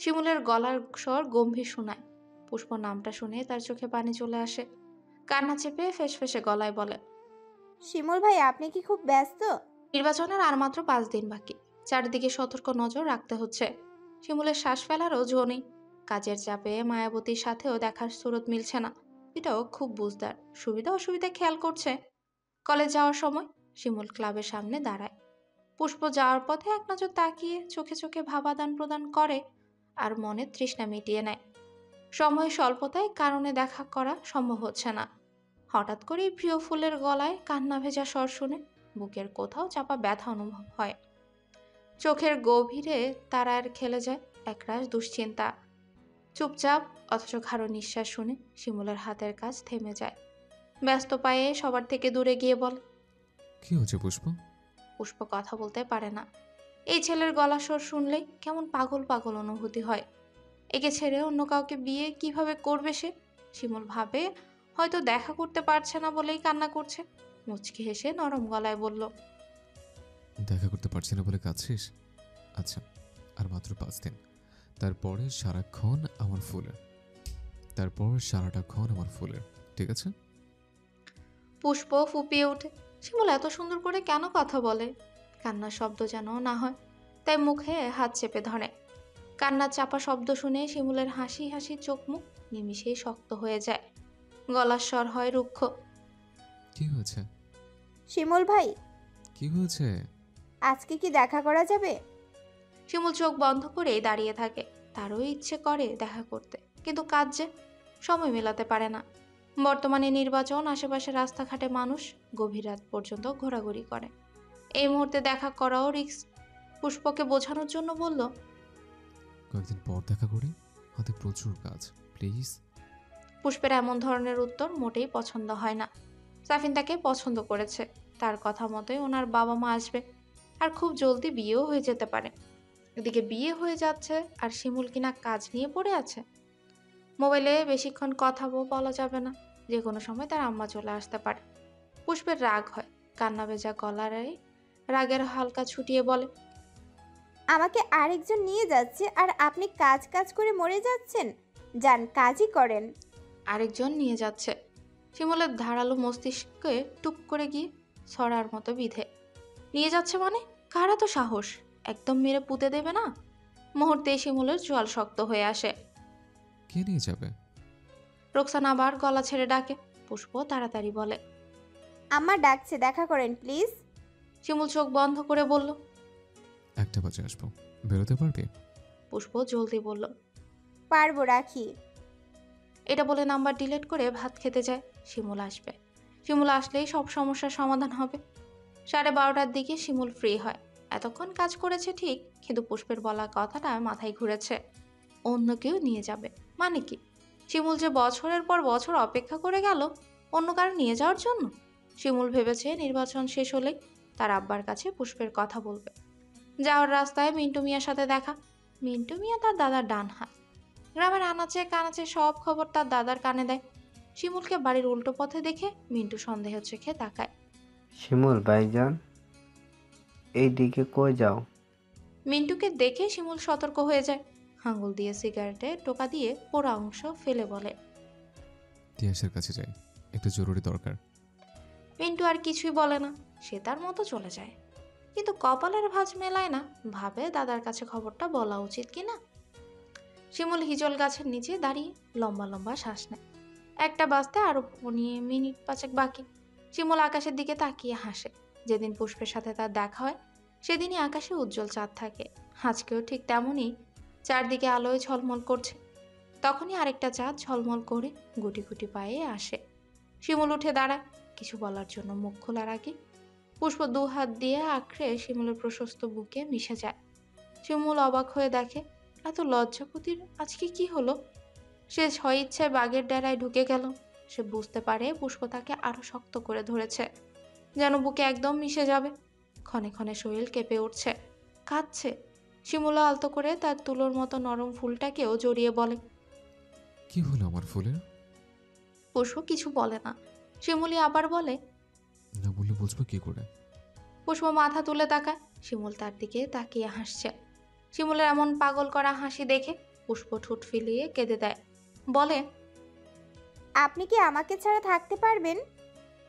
শিমুলের গলার স্বর গম্ভীর শোনায়। পুষ্প নামটা শুনে তার চোখে পানি চলে আসে। কান্না চেপে ফেসফেসে গলায় বলে, শিমুল ভাই আপনি কি খুব ব্যস্ত? নির্বাচনের আর মাত্র 5 দিন বাকি। চারিদিকে সতর্ক নজর রাখতে হচ্ছে। শিমুলের শ্বাস ফেলারও জো নেই। কাজের চাপে মায়াবতীর সাথেও দেখার সুরত মিলছে না। এটাও খুব বুঝদার, সুবিধা অসুবিধা খেয়াল করছে। কলেজ যাওয়ার সময় শিমুল ক্লাবের সামনে দাঁড়ায়। পুষ্প যাওয়ার পথে এক নজর তাকিয়ে চোখে চোখে ভাবাদান প্রদান করে আর মনে তৃষ্ণা মিটিয়ে নেয়। সময় স্বল্পতায় কারণে দেখা করা সম্ভব হচ্ছে না। হঠাৎ করেই প্রিয় ফুলের গলায় কান্না ভেজা স্বর শুনে বুকের কোথাও চাপা ব্যথা অনুভব হয়। চোখের গভীরে তারার খেলে যায় একরাশ দুশ্চিন্তা। চুপচাপ অথচ ঘাড়ো নিঃশ্বাস শুনে শিমুলের হাতের কাজ থেমে যায়। ব্যস্ত পায়ে সবার থেকে দূরে গিয়ে বলে, কি হচ্ছে পুষ্প? পুষ্প কথা বলতে পারে না। এই ছেলের গলা স্বর শুনলেই কেমন পাগল পাগল অনুভূতি হয়। একে ছেড়ে অন্য কাউকে বিয়ে কিভাবে করবে সে? শিমুল ভাবে হয়তো দেখা করতে পারছে না বলেই কান্না করছে। মুচকি হেসে নরম গলায় বলল, দেখা করতে পারছি না বলে কাজ শেষ? আচ্ছা, আর মাত্র 5 দিন। তারপরে সারাক্ষণ আমার ফুলের, তারপর সারাটাক্ষণ আমার ফুলের, ঠিক আছে? পুষ্প ফুপিয়ে ওঠে। শিমুল এত সুন্দর করে কেন কথা বলে? কান্নার শব্দ যেন না হয়, তাই মুখে হাত চেপে ধরে। কান্নার চাপা শব্দ শুনে শিমুলের হাসি হাসি চোখ মুখ নিমিষেই শক্ত হয়ে যায়। গলার স্বর হয় রুক্ষ। কি হয়েছে? শিমুল ভাই কি হয়েছে? আজকে কি দেখা করা যাবে? শিমুল চোখ বন্ধ করেই দাঁড়িয়ে থাকে। তারও ইচ্ছে করে দেখা করতে, কিন্তু কাজ যে সময় মেলাতে পারে না। বর্তমানে নির্বাচন, আশেপাশে রাস্তাঘাটে মানুষ গভীর রাত পর্যন্ত ঘোরাঘুরি করে। এই মুহূর্তে দেখা করাও রিস্ক। পুষ্পকে বোঝানোর জন্য বলল, কয়েকদিন পর দেখা করি, হাতে প্রচুর কাজ, প্লিজ। পুষ্পের এমন ধরনের উত্তর মোটেই পছন্দ হয় না। সাফিন তাকে পছন্দ করেছে। তার কথা মতোই ওনার বাবা মা আসবে, আর খুব জলদি বিয়েও হয়ে যেতে পারে। এদিকে বিয়ে হয়ে যাচ্ছে আর শিমুল কিনা কাজ নিয়ে পড়ে আছে। মোবাইলে বেশিক্ষণ কথা বলা যাবে না, যে কোনো সময় তার আম্মা চলে আসতে পারে। পুষ্পের রাগ হয়, কান্না ভেজা গলারে রাগের হালকা ছুটিয়ে বলে, আমাকে আরেকজন নিয়ে যাচ্ছে আর আপনি কাজ কাজ করে মরে যাচ্ছেন। যান কাজই করেন। আরেকজন নিয়ে যাচ্ছে। শিমুলের ধারালো মস্তিষ্কে টুপ করে গিয়ে ছড়ার মতো বিধে। নিয়ে যাচ্ছে মানে? কারা তো সাহস, একদম মেরে পুঁতে দেবে না? মুহূর্তে শিমুলের জল শক্ত হয়ে আসে। কে নিয়ে যাবে? রোকসানা আবার গলা ছেড়ে ডাকে। পুষ্প তাড়াতাড়ি বলে, আম্মা ডাকছে, দেখা করেন প্লিজ। শিমুল চোখ বন্ধ করে বলল। 1টা বাজে আসবো, বেরোতে পারবে? পুষ্প জলদি বলল। পারবো, রাখি। এটা বলে নাম্বার ডিলিট করে ভাত খেতে যায়। শিমুল আসবে। শিমুল আসলেই সব সমস্যার সমাধান হবে। 12:30টার দিকে শিমুল ফ্রি হয়। এতক্ষণ কাজ করেছে ঠিক, কিন্তু পুষ্পের বলা কথাটা মাথায় ঘুরেছে। অন্য কেউ নিয়ে যাবে মানে কি? শিমুল যে বছরের পর বছর অপেক্ষা করে গেল অন্য কারো নিয়ে যাওয়ার জন্য। শিমুল ভেবেছে নির্বাচন শেষ হলেই তার আব্বার কাছে পুষ্পের কথা বলবে। যাওয়ার রাস্তায় মিন্টু মিয়ার সাথে দেখা। মিন্টু মিয়া তার দাদার ডান হাত। গ্রামের আনাচে কানাচে সব খবর তার দাদার কানে দেয়। শিমুলকে বাড়ির উল্টো পথে দেখে মিন্টু সন্দেহের চোখে তাকায়। শিমুল ভাইজান, এই দিকে কই যাও? মিন্টুকে দেখে শিমুল সতর্ক হয়ে যায়। আঙুল দিয়ে সিগারেটে টোকা দিয়ে পোড়া অংশ ফেলে বলে, তিয়াসের কাছে যাই, একটু জরুরি দরকার। মিন্টু আর কিছুই বলে না, সে তার মতো চলে যায়। কিন্তু কপালের ভাঁজ মেলায় না, ভাবে দাদার কাছে খবরটা বলা উচিত কিনা। শিমুল হিজল গাছের নিচে দাঁড়িয়ে লম্বা লম্বা শ্বাস নেয়। 1টা বাজতে আরো 15 মিনিট 5 বাকি। শিমুল আকাশের দিকে তাকিয়ে হাসে। যেদিন পুষ্পের সাথে তার দেখা হয় সেদিনই আকাশে উজ্জ্বল চাঁদ থাকে। আজকেও ঠিক তেমনই, চারদিকে আলোয় ঝলমল করছে। তখনই আরেকটা চাঁদ ঝলমল করে গুটি গুটি পায়ে আসে। শিমুল উঠে দাঁড়ায়, কিছু বলার জন্য মুখ খোলার আগে পুষ্প 2 হাত দিয়ে আঁকড়ে শিমুলের প্রশস্ত বুকে মিশে যায়। শিমুল অবাক হয়ে দেখে এত লজ্জাপতির আজকে কি হলো। সে স্বইচ্ছায় বাগের ডেরায় ঢুকে গেল। সে বুঝতে পারে পুষ্প তাকে আরো শক্ত করে ধরেছে, যেন বুকে একদম মিশে যাবে। ক্ষণে ক্ষণে শরীর কেঁপে উঠছে, কাঁদছে। শিমুলা আলতো করে তার তুলোর মতো নরম ফুলটাকেও জড়িয়ে বলে, কি হলো আমার ফুলের? পুষ্প কিছু বলে না। শিমুলি আবার বলে, না বললে বুঝবো কি করে? পুষ্প মাথা তুলে তাকায়। শিমুল তার দিকে তাকিয়ে হাসছে। শিমুলের এমন পাগল করা হাসি দেখে পুষ্প ঠোঁট ফিলিয়ে কেঁদে দেয়, বলে, আপনি কি আমাকে ছাড়া থাকতে পারবেন?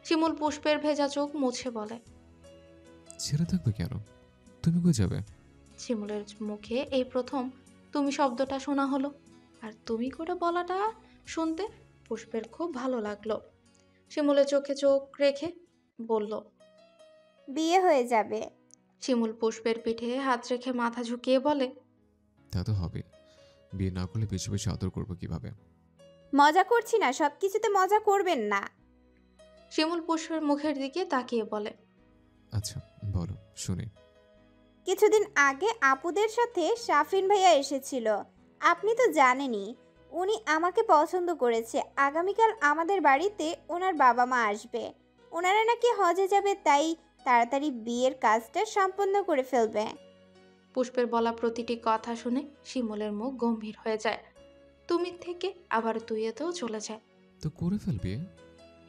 শিমুল পুষ্পের ভেজা চোখ মুছে বলে, ছেড়ে থাকবে কেন? তুমি কই যাবে? শিমুলের মুখে এই প্রথম তুমি শব্দটা শোনা হলো। আর তুমি করে বলাটা শুনতে পুষ্পের খুব ভালো লাগলো। শিমুলের চোখে চোখ রেখে বলল, বিয়ে হয়ে যাবে। শিমুল পুষ্পের পিঠে হাত রেখে মাথা ঝুঁকিয়ে বলে, তা তো হবে, বিয়ে না করলে বেশি বেশি আদর করবো কিভাবে? মজা করছি না, সব কিছুতে মজা করবেন না। শিমুল পুষ্পের মুখের দিকে তাকিয়ে বলে, আচ্ছা বলো শুনি। কিছুদিন আগে আপুদের সাথে শাফিন ভাইয়া এসেছিল, আপনি তো জানেনই। উনি আমাকে পছন্দ করেছে। আগামীকাল আমাদের বাড়িতে ওনার বাবা মা আসবে। ওনারা নাকি হজে যাবে, তাই তাড়াতাড়ি বিয়ের কাজটা সম্পন্ন করে ফেলবে। পুষ্পের বলা প্রতিটি কথা শুনে শিমুলের মুখ গম্ভীর হয়ে যায়। তুমি থেকে আবার তুইয়েতেও চলে যায়। তো করে ফেলবি?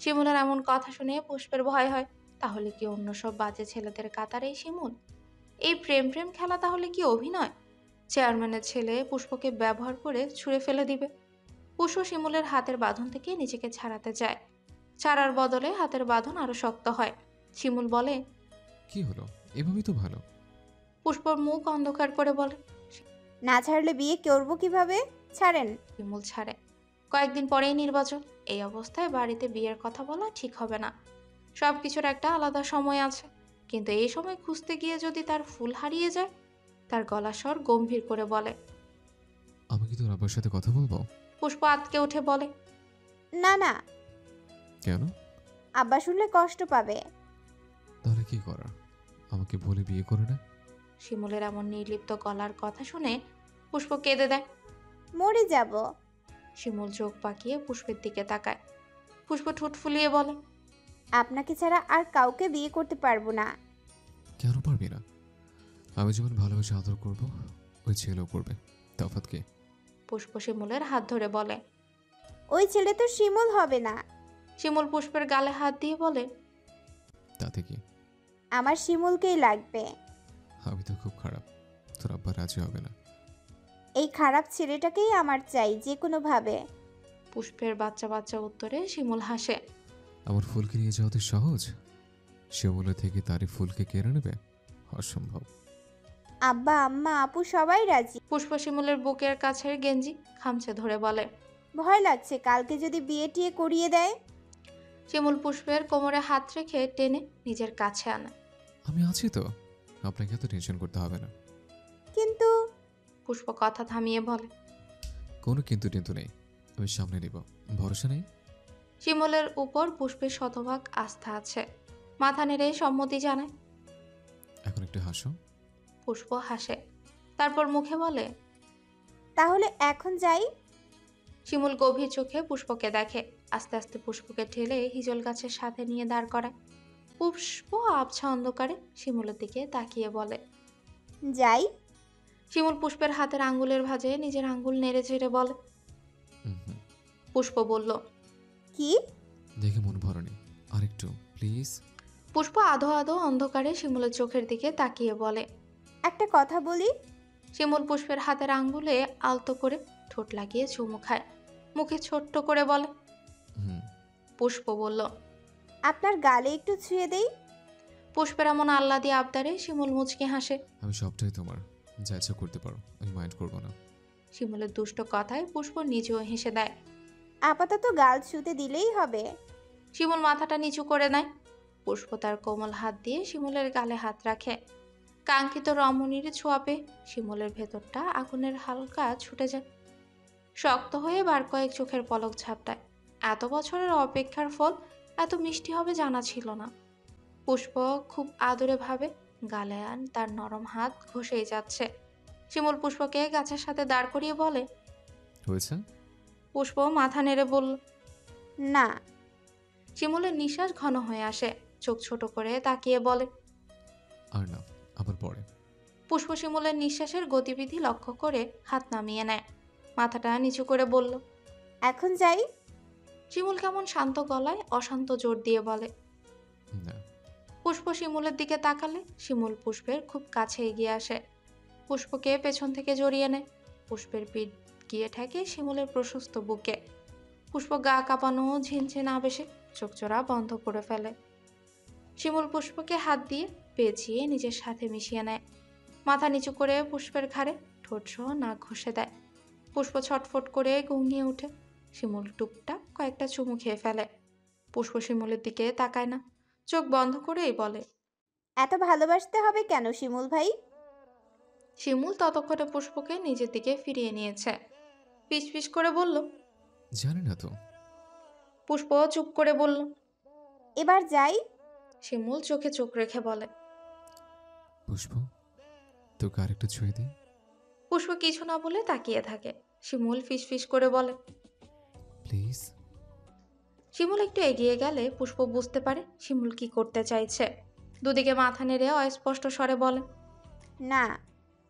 শিমুলের এমন কথা শুনে পুষ্পের ভয় হয়। তাহলে কি অন্য সব বাজে ছেলেদের কাতারেই শিমুল? এই প্রেম প্রেম খেলা তাহলে কি অভিনয়? চেয়ারম্যানের ছেলে পুষ্পকে ব্যবহার করে ছুঁড়ে ফেলে দিবে। পুষ্প শিমুলের হাতের বাঁধন থেকে নিজেকে ছাড়াতে চায়। ছাড়ার বদলে হাতের বাঁধন আরো শক্ত হয়। শিমুল বলে, কি হলো? এভাবেই তো ভালো। পুষ্পর মুখ অন্ধকার করে বলে, না ছাড়লে বিয়ে করবো কিভাবে? ছাড়েন। শিমুল ছাড়ে। কয়েকদিন পরেই নির্বাচন। এই অবস্থায় বাড়িতে বিয়ের কথা বলা ঠিক হবে না। সবকিছুর একটা আলাদা সময় আছে। কিন্তু এই সময় খুঁজতে গিয়ে যদি তার ফুল হারিয়ে যায়। তার গলা স্বর গম্ভীর করে বলে, আমি কি তোর আব্বার সাথে কথা বলবো? পুষ্প আতকে উঠে বলে, না না, কেন? আব্বা শুনলে কষ্ট পাবে। তাহলে কি করার? আমাকে বলে বিয়ে করে না? শিমুলের এমন নির্লিপ্ত গলার কথা শুনে পুষ্প কেঁদে দেয়। মরে যাব। শিমুল চোখ পাকিয়ে পুষ্পের দিকে তাকায়। পুষ্প ঠোঁট ফুলিয়ে বলে, আপনাকে ছাড়া আর কাউকে বিয়ে করতে পারবো না। কেন পারবি না? আমি যেমন ভালোবেসে আদর করবো, ওই ছেলেও করবে। তফাৎ কি? পুষ্প শিমুলের হাত ধরে বলে, ওই ছেলে তো শিমুল হবে না। শিমুল পুষ্পের গালে হাত দিয়ে বলে, তাতে কি? আমার শিমুলকেই লাগবে। আমি তো খুব খারাপ, তোর আব্বা রাজি হবে না। এই খারাপ ছেলেটাকেই আমার চাই যে কোনোভাবে। পুষ্পের বাচ্চা বাচ্চা উত্তরে শিমুল হাসে। আমার ফুলকে নিয়ে যাওয়া তো সহজ। শিমুলের থেকে তারই ফুলকে কেড়ে নেবে? অসম্ভব। আব্বা আম্মা আপু সবাই রাজি। পুষ্প শিমুলের বুকের কাছের গেঞ্জি খামচে ধরে বলে, ভয় লাগছে কালকে যদি বিয়ে টিয়ে করিয়ে দেয়। শিমুল পুষ্পের কোমরে হাত রেখে টেনে নিজের কাছে আনে। আমি আছি তো, আপনাকে এত টেনশন করতে হবে না। কিন্তু পুষ্প কথা থামিয়ে বলে। কোনো কিন্তু টিন্তু নেই, আমি সামনে নিব, ভরসা নেই। শিমুলের উপর পুষ্পের শতভাগ আস্থা আছে। মাথা নেড়ে সম্মতি জানায়। এখন একটু হাসো। পুষ্প হাসে, তারপর মুখে বলে, তাহলে এখন যাই। শিমুল গভীর চোখে পুষ্পকে দেখে। আস্তে আস্তে পুষ্পকে ঠেলে হিজল গাছের সাথে নিয়ে দাঁড় করায়। পুষ্প আবছা অন্ধকারে শিমুলের দিকে তাকিয়ে বলে, যাই। শিমুল পুষ্পের হাতের আঙ্গুলের ভাঁজে নিজের আঙ্গুল নেড়ে ছেড়ে বলে। হুম, পুষ্প বলল, কি? দেখে মন ভরেনি, আরেকটু প্লিজ। পুষ্প আধো আধো অন্ধকারে শিমুলের চোখের দিকে তাকিয়ে বলে, একটা কথা বলি। শিমুল পুষ্পের হাতের আঙ্গুলে আলতো করে ঠোঁট লাগিয়ে চুমু খায়। মুখে ছোট্ট করে বলে। হুম। পুষ্প বলল, আপনার গালে একটু ছুঁয়ে দেই। পুষ্পের এমন আহ্লাদি আবদারে শিমুল মুচকে হাসে। আমি সবটাই তোমার, যা ইচ্ছা করতে পারো, আমি মাইন্ড করবো না। শিমুলের দুষ্ট কথায় পুষ্প নিজেও হেসে দেয়। আপাতত গাল ছুঁতে দিলেই হবে। শিমুল মাথাটা নিচু করে নেয়। পুষ্প তার কোমল হাত দিয়ে শিমুলের গালে হাত রাখে। কাঙ্ক্ষিত রমণীর ছোঁয়া পেয়ে শিমুলের ভেতরটা আগুনের হালকা ছুটে যায়। শক্ত হয়ে বার কয়েক চোখের পলক ঝাপটায়। এত বছরের অপেক্ষার ফল এত মিষ্টি হবে জানা ছিল না। পুষ্প খুব আদরে ভাবে গালে তার নরম হাত ঘষেই যাচ্ছে। শিমুল পুষ্পকে গাছের সাথে দাঁড় করিয়ে বলে। হয়েছে? পুষ্প মাথা নেড়ে বলল, না। শিমুলের নিঃশ্বাস ঘন হয়ে আসে। চোখ ছোট করে তাকিয়ে বলে, আর না, আবার পরে। পুষ্প শিমুলের নিঃশ্বাসের গতিবিধি লক্ষ্য করে হাত নামিয়ে নেয়। মাথাটা নিচু করে বলল, এখন যাই। শিমুল কেমন শান্ত গলায় অশান্ত জোর দিয়ে বলে। না। পুষ্প শিমুলের দিকে তাকালে শিমুল পুষ্পের খুব কাছে এগিয়ে আসে। পুষ্পকে পেছন থেকে জড়িয়ে নেয়। পুষ্পের পিঠ গিয়ে ঠেকে শিমুলের প্রশস্ত বুকে। পুষ্প গা কাঁপানো ঝিনঝিন আবেশে চোখজোড়া বন্ধ করে ফেলে। শিমুল পুষ্পকে হাত দিয়ে পেঁচিয়ে নিজের সাথে মিশিয়ে নেয়। মাথা নিচু করে পুষ্পের ঘাড়ে ঠোঁট সহ নাক ঘষে দেয়। পুষ্প ছটফট করে ঘুমিয়ে ওঠে। শিমুল টুকটাক কয়েকটা চুমু খেয়ে ফেলে। পুষ্প শিমুলের দিকে তাকায় না, চোখ বন্ধ করেই বলে, এত ভালোবাসতে হবে কেন শিমুল ভাই? শিমুল ততক্ষণে পুষ্পকে নিজের দিকে ফিরিয়ে নিয়েছে। পিস পিস করে বলল, জানি না তো। পুষ্প চুপ করে বলল। এবার যাই। শিমুল চোখে চোখ রেখে বলে, পুষ্প, তোকে আরেকটু ছুঁয়ে দিই। পুষ্প কিছু না বলে তাকিয়ে থাকে। শিমুল ফিস ফিস করে বলে, প্লিজ। শিমুল একটু এগিয়ে গেলে পুষ্প বুঝতে পারে শিমুল কি করতে চাইছে। দুদিকে মাথা নেড়ে অস্পষ্ট স্বরে বলে, না।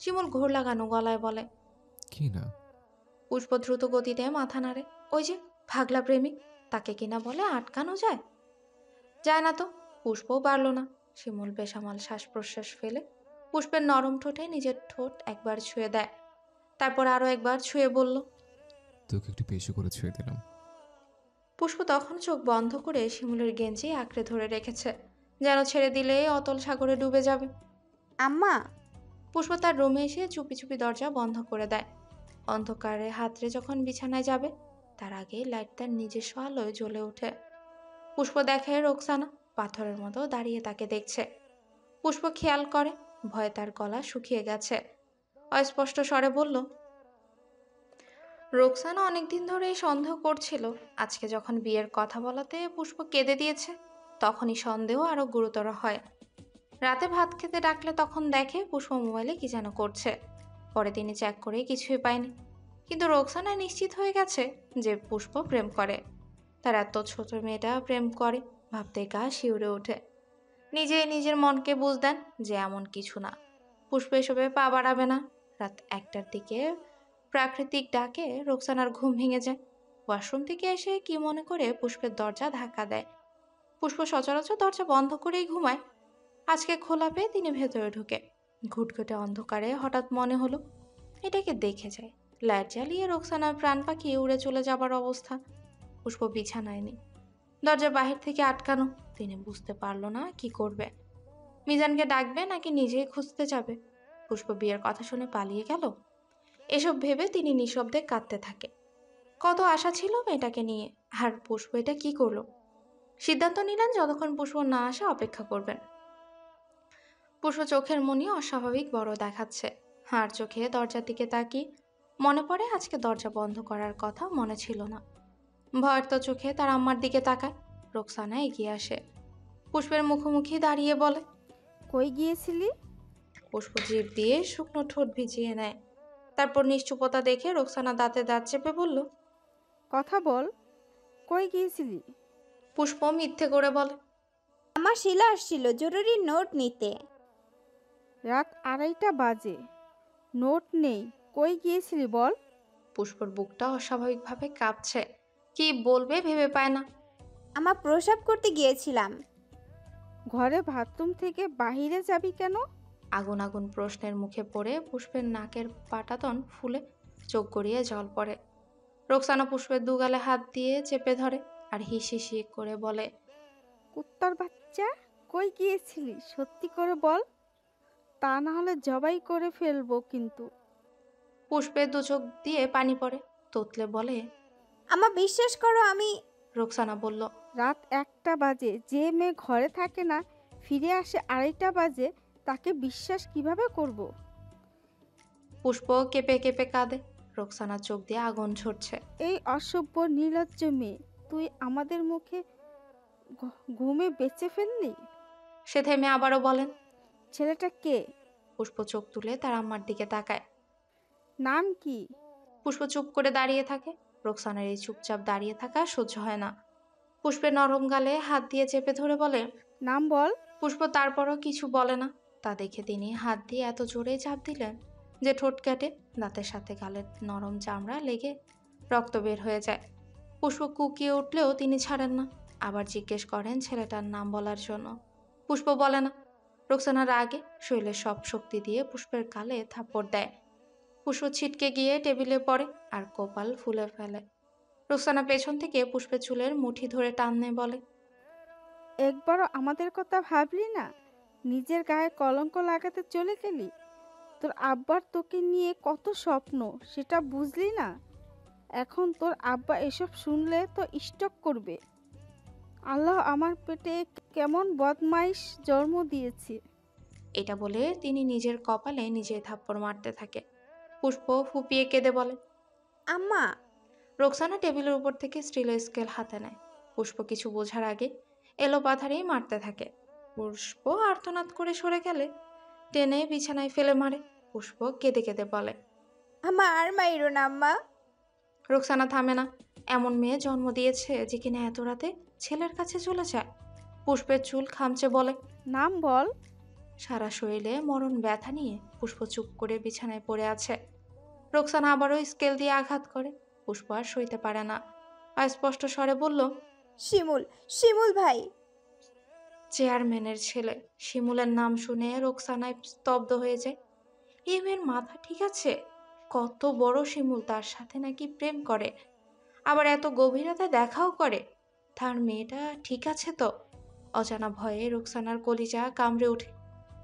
শিমুল ঘোর লাগানো গলায় বলে, কি না? পুষ্প দ্রুত গতিতে মাথা নাড়ে। ওই যে ভাগলা প্রেমিক, তাকে কিনা বলে আটকানো যায়? যায় না তো। পুষ্পও পারল না। শিমুল বেসামাল শ্বাস প্রশ্বাস ফেলে পুষ্পের নরম ঠোঁটে নিজের ঠোঁট একবার ছুঁয়ে দেয়। তারপর আরো একবার ছুঁয়ে বলল, তোকে একটু বেশি করে ছুঁয়ে দিলাম। পুষ্প তখন চোখ বন্ধ করে শিমুলের গেঞ্জি আঁকড়ে ধরে রেখেছে, যেন ছেড়ে দিলে অতল সাগরে ডুবে যাবে। আম্মা। পুষ্প তার রুমে এসে চুপি চুপি দরজা বন্ধ করে দেয়। অন্ধকারে হাতড়ে যখন বিছানায় যাবে তার আগেই লাইট তার নিজস্ব আলোয় জ্বলে ওঠে। পুষ্প দেখে রোকসানা পাথরের মতো দাঁড়িয়ে তাকে দেখছে। পুষ্প খেয়াল করে ভয়ে তার গলা শুকিয়ে গেছে। অস্পষ্ট স্বরে বলল, রোকসানা অনেকদিন ধরেই সন্দেহ করছিল। আজকে যখন বিয়ের কথা বলাতে পুষ্প কেঁদে দিয়েছে, তখনই সন্দেহ আরো গুরুতর হয়। রাতে ভাত খেতে ডাকলে তখন দেখে পুষ্প মোবাইলে কি যেন করছে। পরে তিনি চেক করে কিছুই পায়নি, কিন্তু রোকসানা নিশ্চিত হয়ে গেছে যে পুষ্প প্রেম করে। তার এত ছোট মেয়েটা প্রেম করে ভাবতে গা শিউরে ওঠে। নিজেই নিজের মনকে বুঝ দেন যে এমন কিছু না। পুষ্প এসবে পা বাড়াবে না। রাত 1টার দিকে প্রাকৃতিক ডাকে রোকসানার ঘুম ভেঙে যায়। ওয়াশরুম থেকে এসে কি মনে করে পুষ্পের দরজা ধাক্কা দেয়। পুষ্প সচরাচর দরজা বন্ধ করেই ঘুমায়। আজকে খোলা পেয়ে তিনি ভেতরে ঢুকে। ঘুটঘুটে অন্ধকারে হঠাৎ মনে হলো এটাকে দেখে যায়। লাইট জ্বালিয়ে রোকসানার প্রাণ পাখি উড়ে চলে যাবার অবস্থা। পুষ্প বিছানায় নেই, দরজা বাহির থেকে আটকানো। তিনি বুঝতে পারল না কি করবে। মিজানকে ডাকবে নাকি নিজেই খুঁজতে যাবে? পুষ্প বিয়ের কথা শুনে পালিয়ে গেল? এসব ভেবে তিনি নিঃশব্দে কাঁদতে থাকে। কত আশা ছিল মেয়েটাকে নিয়ে, আর পুষ্প এটা কি করলো? সিদ্ধান্ত নিলেন যতক্ষণ পুষ্প না আসে অপেক্ষা করবেন। পুষ্প চোখের মনি অস্বাভাবিক বড় দেখাচ্ছে। আর চোখে দরজার দিকে তাকিয়ে মনে পড়ে আজকে দরজা বন্ধ করার কথা মনে ছিল না। ভয়ের তো চোখে তার আম্মার দিকে তাকায়। রোকসানা এগিয়ে আসে, পুষ্পের মুখোমুখি দাঁড়িয়ে বলে, কই গিয়েছিলি? পুষ্প জিভ দিয়ে শুকনো ঠোঁট ভিজিয়ে নেয়। তারপর নিশ্চুপতা দেখে রোকসানা দাঁতে দাঁত চেপে বলল, কথা বল, কই গিয়েছিলি? পুষ্প মিথ্যে করে বলে, আমার শিলা আসছিল জরুরি নোট নিতে। রাত 2:30 বাজে, নোট নেই, কই গিয়েছিলি বল? পুষ্পর বুকটা অস্বাভাবিকভাবে কাঁপছে। কি বলবে ভেবে পায় না। আমার প্রসাব করতে গিয়েছিলাম। ঘরে বাথরুম থেকে বাহিরে যাবি কেন? আগুন আগুন প্রশ্নের মুখে পড়ে পুষ্পের নাকের পাটাতন ফুলে চোখ গড়িয়ে জল পড়ে। রোকসানা পুষ্পের দুগালে হাত দিয়ে চেপে ধরে আর হিসিসি করে বলে, কুত্তার বাচ্চা, কই গিয়েছিলি সত্যি করে বল, তা না হলে জবাই করে ফেলবো কিন্তু। পুষ্পের দু চোখ দিয়ে পানি পড়ে। তোতলে বলে, আমার বিশ্বাস করো আমি। রোকসানা বলল, রাত 1টা বাজে, যে মেয়ে ঘরে থাকে না ফিরে আসে 2:30 বাজে, তাকে বিশ্বাস কিভাবে করব? পুষ্প কেঁপে কেঁপে কাঁদে। রোকসানার চোখ দিয়ে আগুন ঝরছে। এই অসভ্য নির্লজ্জ মেয়ে, তুই আমাদের মুখে ঘুমে বেঁচে ফেললি? সে থেমে আবারও বলেন, ছেলেটা কে? পুষ্প চোখ তুলে তার আম্মার দিকে তাকায়। নাম কি? পুষ্প চুপ করে দাঁড়িয়ে থাকে। রোকসানার এই চুপচাপ দাঁড়িয়ে থাকা সহ্য হয় না। পুষ্পের নরম গালে হাত দিয়ে চেপে ধরে বলে, নাম বল। পুষ্প তারপরও কিছু বলে না। তা দেখে তিনি হাত দিয়ে এত জোরে চাপ দিলেন যে ঠোঁট কেটে দাঁতের সাথে গালের নরম চামড়া লেগে রক্ত বের হয়ে যায়। পুষ্প কুকিয়ে উঠলেও তিনি ছাড়েন না। আবার জিজ্ঞেস করেন ছেলেটার নাম বলার জন্য। পুষ্প বলে না। রোকসানার রাগে শৈলের সব শক্তি দিয়ে পুষ্পের গালে থাপ্পড় দেয়। পুষ্প ছিটকে গিয়ে টেবিলে পড়ে আর কপাল ফুলে ফেলে। রোকসানা পেছন থেকে পুষ্পের চুলের মুঠি ধরে টানে বলে, একবারও আমাদের কথা ভাবলি না? নিজের গায়ে কলঙ্ক লাগাতে চলে গেলি। তোর আব্বার তোকে নিয়ে কত স্বপ্ন, সেটা বুঝলি না? এখন তোর আব্বা এসব শুনলে তো স্টক করবে। আল্লাহ আমার পেটে কেমন বদমাইশ জন্ম দিয়েছে। এটা বলে তিনি নিজের কপালে নিজে থাপ্পড় মারতে থাকে। পুষ্প ফুপিয়ে কেঁদে বলে, আম্মা। রোকসানা টেবিলের উপর থেকে স্টিল স্কেল হাতে নেয়। পুষ্প কিছু বোঝার আগে এলো পাথারেই মারতে থাকে। পুষ্প আর্তনাদ করে সরে গেলে টেনে বিছানায় ফেলে মারে। পুষ্প কেঁদে কেঁদে বলে, আমার আর মাইরো না আম্মা। রোকসানা থামে না। এমন মেয়ে জন্ম দিয়েছে যে কিনা এত রাতে ছেলের কাছে চলে যায়। পুষ্পের চুল খামচে বলে, নাম বল। সারা শরীরে মরণ ব্যথা নিয়ে পুষ্প চুপ করে বিছানায় পড়ে আছে। রোকসানা আবারও স্কেল দিয়ে আঘাত করে। পুষ্প আর সইতে পারে না। অস্পষ্ট স্বরে বলল, শিমুল, শিমুল ভাই। চেয়ারম্যানের ছেলে। শিমুলের নাম শুনে রোকসানায় স্তব্ধ হয়ে যায়। এই মেয়ের মাথা ঠিক আছে? কত বড় শিমুল তার সাথে নাকি প্রেম করে, আবার এত গভীরতা দেখাও করে। তার মেয়েটা ঠিক আছে তো? অজানা ভয়ে রোকসানার কলিজা কামড়ে ওঠে।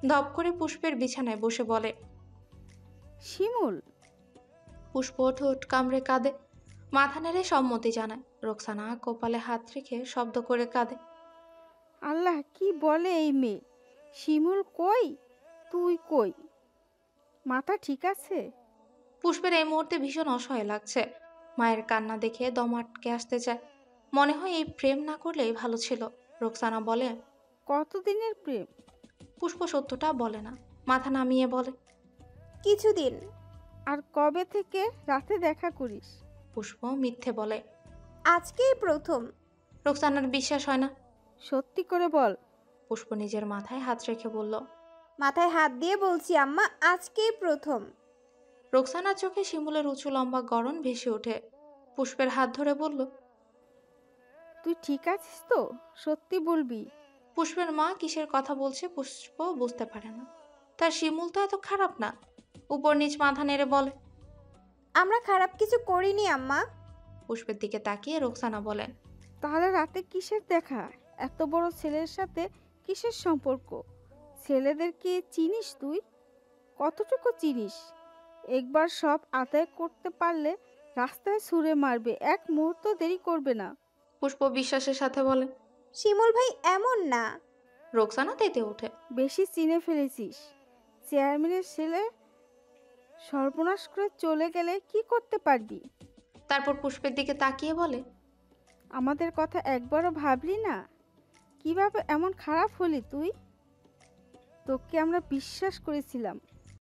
ধপ করে পুষ্পের বিছানায় বসে বলে, শিমুল। পুষ্প ঠোঁট কামড়ে কাঁদে। মাথা নেড়ে সম্মতি জানায়। রোকসানা কপালে হাত রেখে শব্দ করে কাঁদে। আল্লাহ, কি বলে এই মেয়ে? শিমুল কই? তুই কই? মাথা ঠিক আছে? পুষ্পের এই মুহূর্তে ভীষণ অসহায় লাগছে। মায়ের কান্না দেখে দম আটকে আসতে চায়। মনে হয় এই প্রেম না করলেই ভালো ছিল। রোকসানা বলে, কতদিনের প্রেম? পুষ্প সত্যটা বলে না, মাথা নামিয়ে বলে, কিছুদিন। আর কবে থেকে রাতে দেখা করিস? পুষ্প মিথ্যে বলে, আজকেই প্রথম। রোকসানার বিশ্বাস হয় না। সত্যি করে বল। পুষ্প নিজের মাথায় হাত রেখে বলল, মাথায় হাত দিয়ে বলছি আম্মা, আজকেই প্রথম। রোকসানার চোখে শিমুলের উঁচু লম্বা গড়ন ভেসে ওঠে। পুষ্পের হাত ধরে বলল, তুই ঠিক আছিস তো? সত্যি বলবি? পুষ্পের মা কিসের কথা বলছে পুষ্প বুঝতে পারে না। তার শিমুল তো এত খারাপ না। উপর নিচ মাথা নেড়ে বলে, আমরা খারাপ কিছু করিনি আম্মা। পুষ্পের দিকে তাকিয়ে রোকসানা বলেন, তাহলে রাতে কিসের দেখা? এত বড় ছেলের সাথে কিসের সম্পর্ক? ছেলেদেরকে চিনিস তুই? কতটুকু চিনিস? একবার সব আদায় করতে পারলে রাস্তায় ছুঁড়ে মারবে, এক মুহূর্ত দেরি করবে না। পুষ্প বিশ্বাসের সাথে বলে, শিমুল ভাই এমন না। রোকসানা তেতে ওঠে। বেশি চিনে ফেলেছিস। চেয়ারম্যানের ছেলে সর্বনাশ করে চলে গেলে কি করতে পারবি? তারপর পুষ্পের দিকে তাকিয়ে বলে, আমাদের কথা একবারও ভাবলি না? কিভাবে এমন খারাপ হলি তুই? তোকে আমরা বিশ্বাস করেছিলাম।